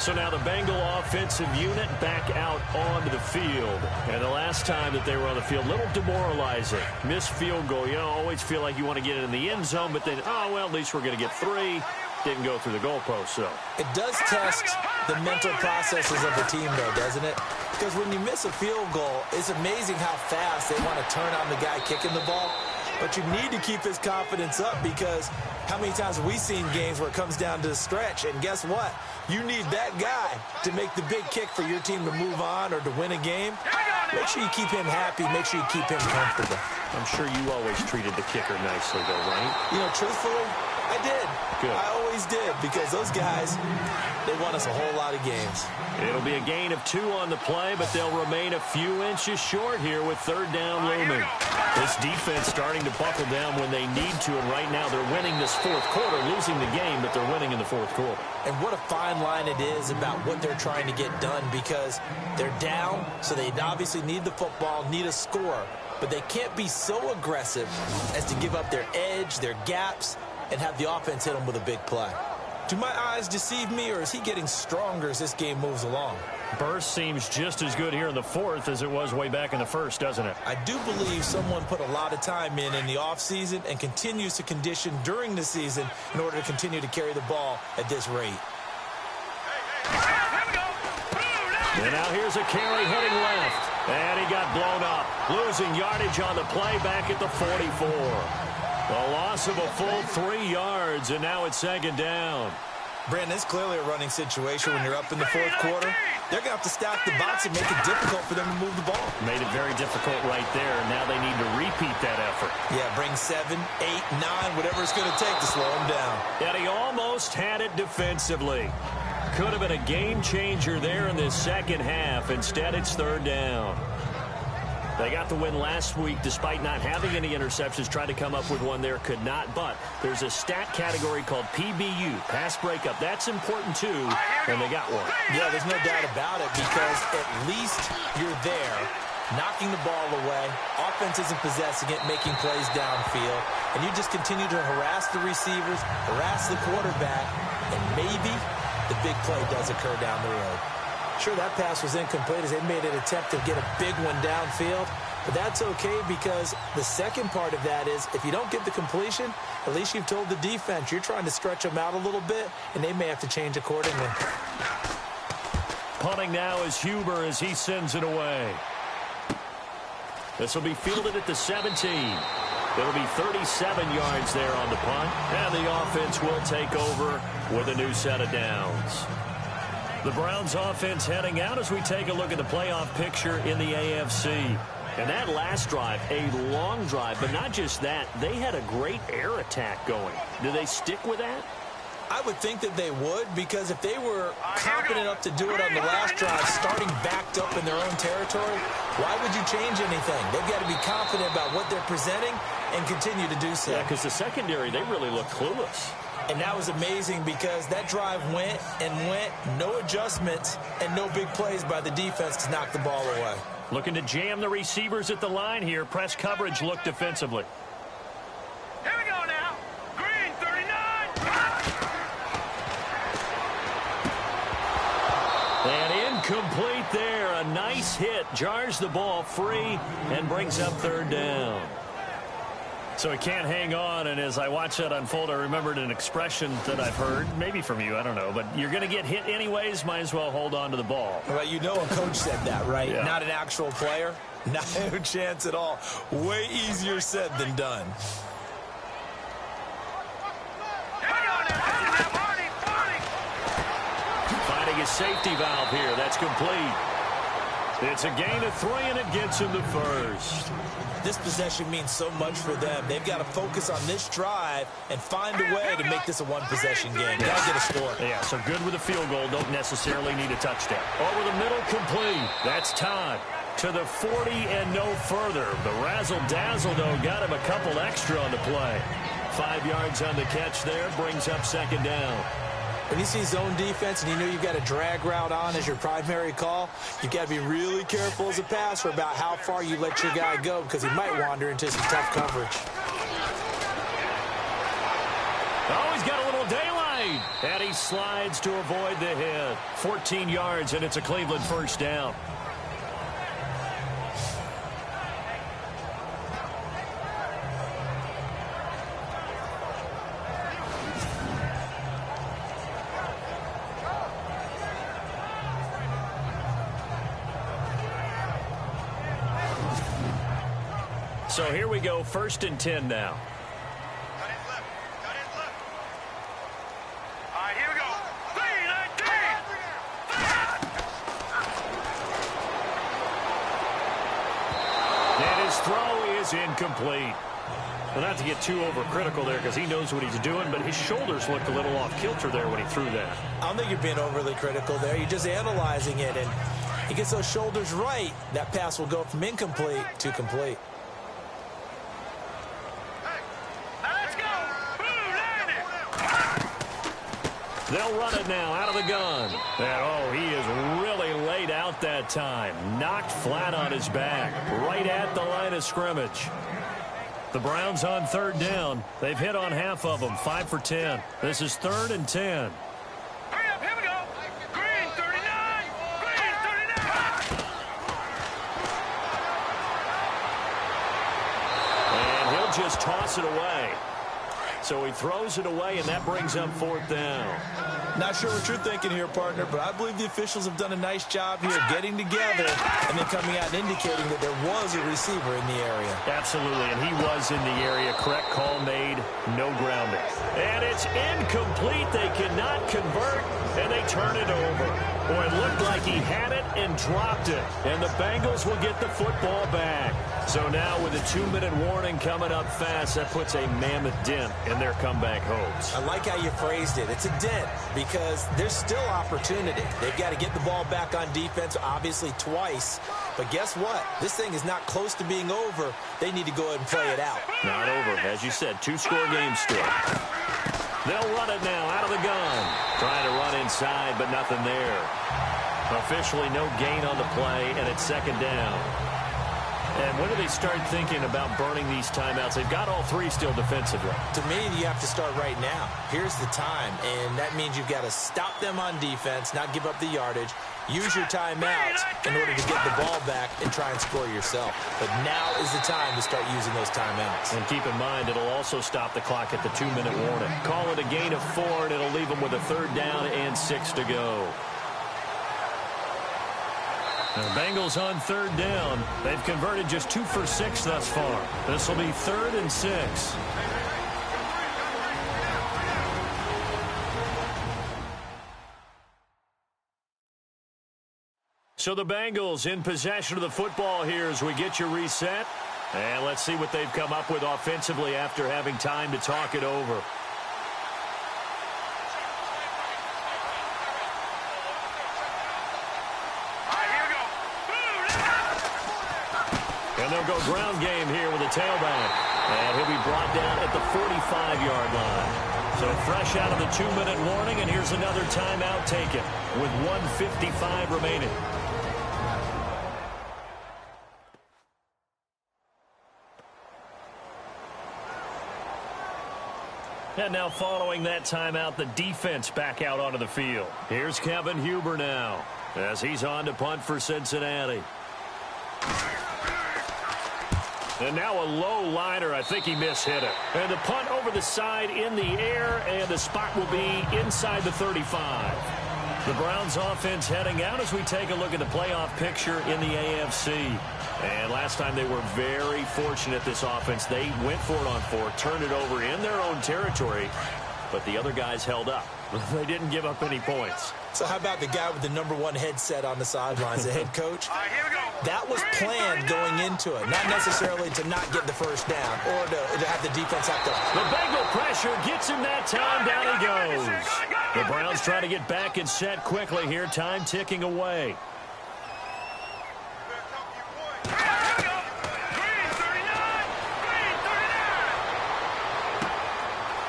So now the Bengal offensive unit back out onto the field. And the last time that they were on the field, a little demoralizing. Missed field goal. You always feel like you want to get it in the end zone, but then, oh, well, at least we're going to get 3. Didn't go through the goalpost, so. It does test the mental processes of the team, though, doesn't it? Because when you miss a field goal, it's amazing how fast they want to turn on the guy kicking the ball. But you need to keep his confidence up, because how many times have we seen games where it comes down to the stretch, and guess what? You need that guy to make the big kick for your team to move on or to win a game. Make sure you keep him happy. Make sure you keep him comfortable. I'm sure you always treated the kicker nicely, though, right? You know, truthfully, I did. Good. I always did, because those guys, they won us a whole lot of games. It'll be a gain of 2 on the play, but they'll remain a few inches short here with 3rd down looming. This defense starting to buckle down when they need to, and right now they're winning this 4th quarter, losing the game, but they're winning in the 4th quarter. And what a fine line it is about what they're trying to get done, because they're down, so they obviously need the football, need a score, but they can't be so aggressive as to give up their edge, their gaps, and have the offense hit them with a big play. Do my eyes deceive me, or is he getting stronger as this game moves along? Burst seems just as good here in the 4th as it was way back in the 1st, doesn't it? I do believe someone put a lot of time in the offseason and continues to condition during the season in order to continue to carry the ball at this rate. And now here's a carry heading left. And he got blown up. Losing yardage on the play back at the 44. A loss of a full 3 yards, and now it's 2nd down. Brandon, it's clearly a running situation when you're up in the 4th quarter. They're going to have to stack the box and make it difficult for them to move the ball. Made it very difficult right there. Now they need to repeat that effort. Yeah, bring 7, 8, 9, whatever it's going to take to slow them down. And he almost had it defensively. Could have been a game changer there in this 2nd half. Instead, it's 3rd down. They got the win last week despite not having any interceptions. Tried to come up with one there, could not. But there's a stat category called PBU, pass breakup. That's important too, and they got one. Yeah, there's no doubt about it, because at least you're there, knocking the ball away. Offense isn't possessing it, making plays downfield. And you just continue to harass the receivers, harass the quarterback, and maybe the big play does occur down the road. Sure, that pass was incomplete as they made an attempt to get a big one downfield, but that's okay, because the second part of that is if you don't get the completion, at least you've told the defense you're trying to stretch them out a little bit, and they may have to change accordingly. Punting now is Huber as he sends it away. This will be fielded at the 17. It'll be 37 yards there on the punt, and the offense will take over with a new set of downs. The Browns offense heading out as we take a look at the playoff picture in the AFC. And that last drive, a long drive, but not just that, they had a great air attack going. Do they stick with that? I would think that they would, because if they were confident enough to do it on the last drive, starting backed up in their own territory, why would you change anything? They've got to be confident about what they're presenting and continue to do so. Yeah, because the secondary, they really look clueless. And that was amazing, because that drive went and went, no adjustments and no big plays by the defense to knock the ball away. Looking to jam the receivers at the line here. Press coverage look defensively. Here we go now. Green 39. And incomplete there. A nice hit. Jars the ball free and brings up 3rd down. So he can't hang on, and as I watch that unfold, I remembered an expression that I've heard, maybe from you, I don't know, but you're going to get hit anyways, might as well hold on to the ball. Well, you know a coach said that, right? Yeah. Not an actual player. No chance at all. Way easier said than done. Finding a safety valve here. That's complete. It's a gain of 3, and it gets him to 1st. This possession means so much for them. They've got to focus on this drive and find a way to make this a one-possession game. Got to get a score. Yeah, so good with a field goal. Don't necessarily need a touchdown. Over the middle, complete. That's Todd to the 40 and no further. The razzle-dazzle, though, got him a couple extra on the play. 5 yards on the catch there. Brings up 2nd down. When you see zone defense and you know you've got a drag route on as your primary call, you've got to be really careful as a passer about how far you let your guy go, because he might wander into some tough coverage. Oh, he's got a little daylight. And he slides to avoid the hit. 14 yards, and it's a Cleveland first down. So here we go, 1st and 10 now. Throw is incomplete. Well, not to get too overcritical there because he knows what he's doing, but his shoulders looked a little off kilter there when he threw that. I don't think you're being overly critical there. You're just analyzing it, and he gets those shoulders right. That pass will go from incomplete to complete. They'll run it now out of the gun. And, oh, he is really laid out that time. Knocked flat on his back, right at the line of scrimmage. The Browns on 3rd down. They've hit on half of them, 5 for 10. This is 3rd and 10. Hurry up, here we go. Green 39. Green 39. And he'll just toss it away. So he throws it away, and that brings up 4th down. Not sure what you're thinking here, partner, but I believe the officials have done a nice job here getting together and then coming out and indicating that there was a receiver in the area. Absolutely, and he was in the area. Correct call made, no grounding. And it's incomplete. They cannot convert, and they turn it over. Boy, it looked like he had it and dropped it, and the Bengals will get the football back. So now with a 2-minute warning coming up fast, that puts a mammoth dent in their comeback hopes. I like how you phrased it. It's a dent because there's still opportunity. They've got to get the ball back on defense, obviously twice. But guess what? This thing is not close to being over. They need to go ahead and play it out. Not over. As you said, 2-score game still. They'll run it now out of the gun. Trying to run inside, but nothing there. Officially no gain on the play, and it's 2nd down. And when do they start thinking about burning these timeouts? They've got all 3 still defensively. To me, you have to start right now. Here's the time, and that means you've got to stop them on defense, not give up the yardage, use your timeouts in order to get the ball back and try and score yourself. But now is the time to start using those timeouts. And keep in mind, it'll also stop the clock at the 2-minute warning. Call it a gain of 4, and it'll leave them with a 3rd down and 6 to go. The Bengals on 3rd down. They've converted just 2 for 6 thus far. This will be 3rd and 6. So the Bengals in possession of the football here as we get you reset. And let's see what they've come up with offensively after having time to talk it over. And they'll go ground game here with a tailback. And he'll be brought down at the 45-yard line. So fresh out of the 2-minute warning, and here's another timeout taken with 1:55 remaining. And now following that timeout, the defense back out onto the field. Here's Kevin Huber now as he's on to punt for Cincinnati. And now a low liner. I think he mishit it. And the punt over the side in the air, and the spot will be inside the 35. The Browns offense heading out as we take a look at the playoff picture in the AFC. And last time they were very fortunate, this offense. They went for it on 4, turned it over in their own territory, but the other guys held up. They didn't give up any points. So how about the guy with the #1 headset on the sidelines, the head coach? That was planned going into it, not necessarily to not get the first down or to have the defense have to. The Bengal pressure gets him that time. Down he goes. The Browns try to get back and set quickly here. Time ticking away.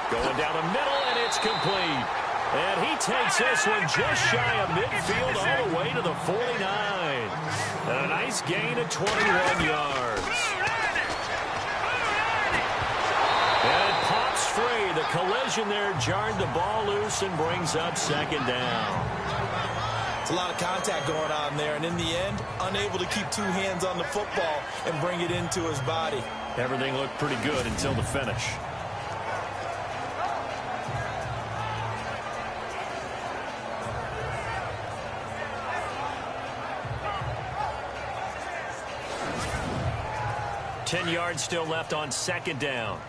Going down the middle, and it's complete. And he takes this one just shy of midfield all the way to the 49. And a nice gain of 21 yards. And it pops free. The the collision there jarred the ball loose and brings up second down. It's a lot of contact going on there, and in the end, unable to keep two hands on the football and bring it into his body. Everything looked pretty good until the finish. Ten yards still left on second down.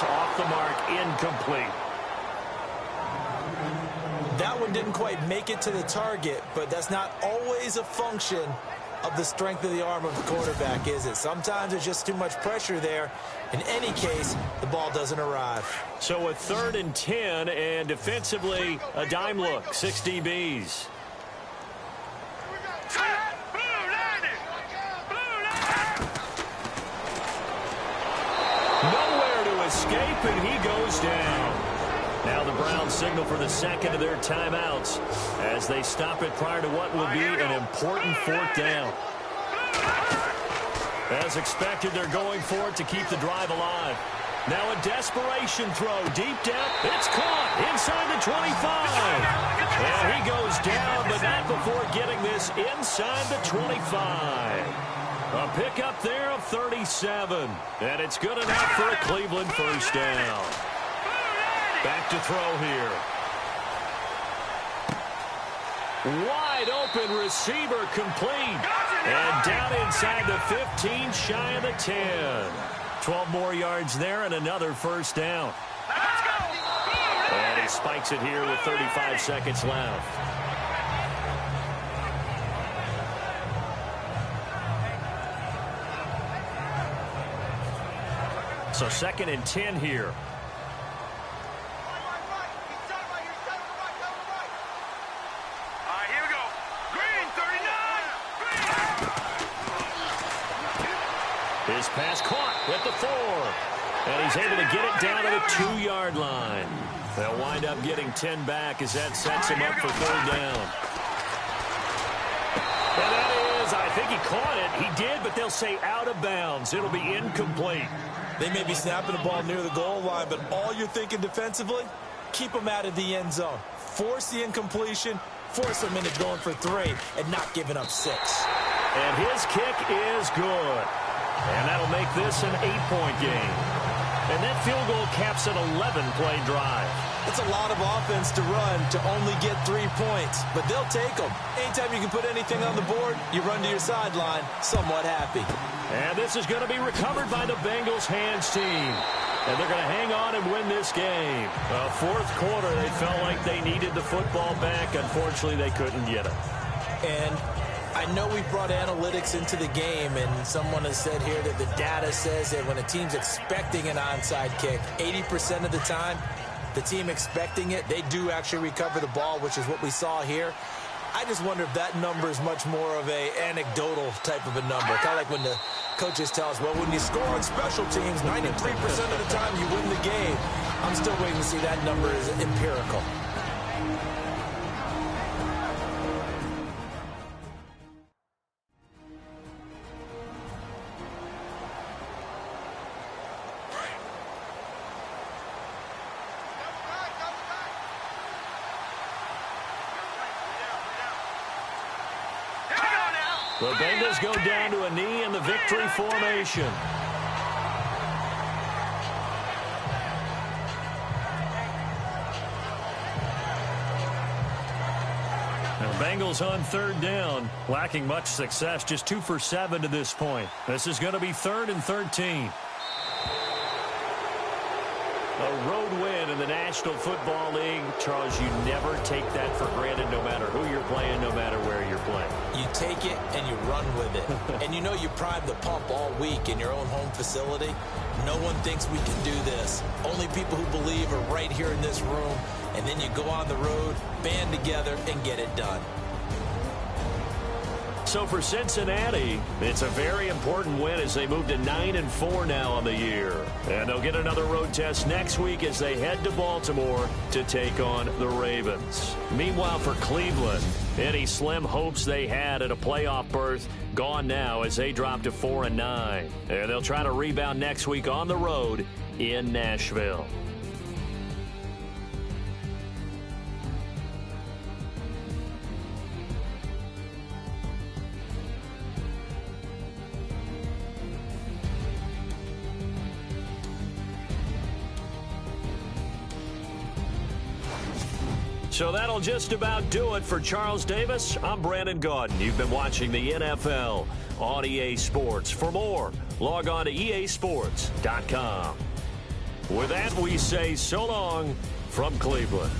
Off the mark, incomplete. That one didn't quite make it to the target, but that's not always a function of the strength of the arm of the quarterback, is it? Sometimes there's just too much pressure there. In any case, the ball doesn't arrive. So a 3rd and 10, and defensively, a dime look, 6 DBs. Escape, and he goes down. Now the Browns signal for the second of their timeouts as they stop it prior to what will be an important 4th down. As expected, they're going for it to keep the drive alive. Now a desperation throw deep down. It's caught inside the 25. And he goes down, but not before getting this inside the 25. A pickup there of 37. And it's good enough for a Cleveland first down. Back to throw here. Wide open receiver complete. And down inside the 15, shy of the 10. 12 more yards there and another first down. And he spikes it here with 35 seconds left. So 2nd and 10 here. Here we go. Green, 39. His pass caught at the 4. And he's able to get it down to the 2-yard line. They'll wind up getting 10 back as that sets him up for 3rd down. And that is, I think he caught it. He did, but they'll say out of bounds. It'll be incomplete. They may be snapping the ball near the goal line, but all you're thinking defensively, keep them out of the end zone. Force the incompletion, force them into going for 3 and not giving up 6. And his kick is good. And that'll make this an 8-point game. And that field goal caps an 11-play drive. It's a lot of offense to run to only get 3 points, but they'll take them. Anytime you can put anything on the board, you run to your sideline somewhat happy. And this is going to be recovered by the Bengals hands team. And they're going to hang on and win this game. 4th quarter, they felt like they needed the football back. Unfortunately, they couldn't get it. And I know we brought analytics into the game, and someone has said here that the data says that when a team's expecting an onside kick, 80% of the time, the team expecting it, they do actually recover the ball, which is what we saw here. I just wonder if that number is much more of a anecdotal type of a number. Kind of like when the coaches tell us, well, when you score on special teams, 93% of the time you win the game. I'm still waiting to see that number is empirical. The Bengals go down to a knee in the victory formation. And the Bengals on 3rd down, lacking much success, just 2 for 7 to this point. This is going to be 3rd and 13. A road win in the National Football League. Charles, you never take that for granted no matter who you're playing, no matter where you're playing. You take it and you run with it. And you know you prime the pump all week in your own home facility. No one thinks we can do this. Only people who believe are right here in this room. And then you go on the road, band together, and get it done. So for Cincinnati, it's a very important win as they move to 9-4 now on the year. And they'll get another road test next week as they head to Baltimore to take on the Ravens. Meanwhile, for Cleveland, any slim hopes they had at a playoff berth gone now as they drop to 4-9. And they'll try to rebound next week on the road in Nashville. So that'll just about do it for Charles Davis. I'm Brandon Gaudin. You've been watching the NFL on EA Sports. For more, log on to easports.com. With that, we say so long from Cleveland.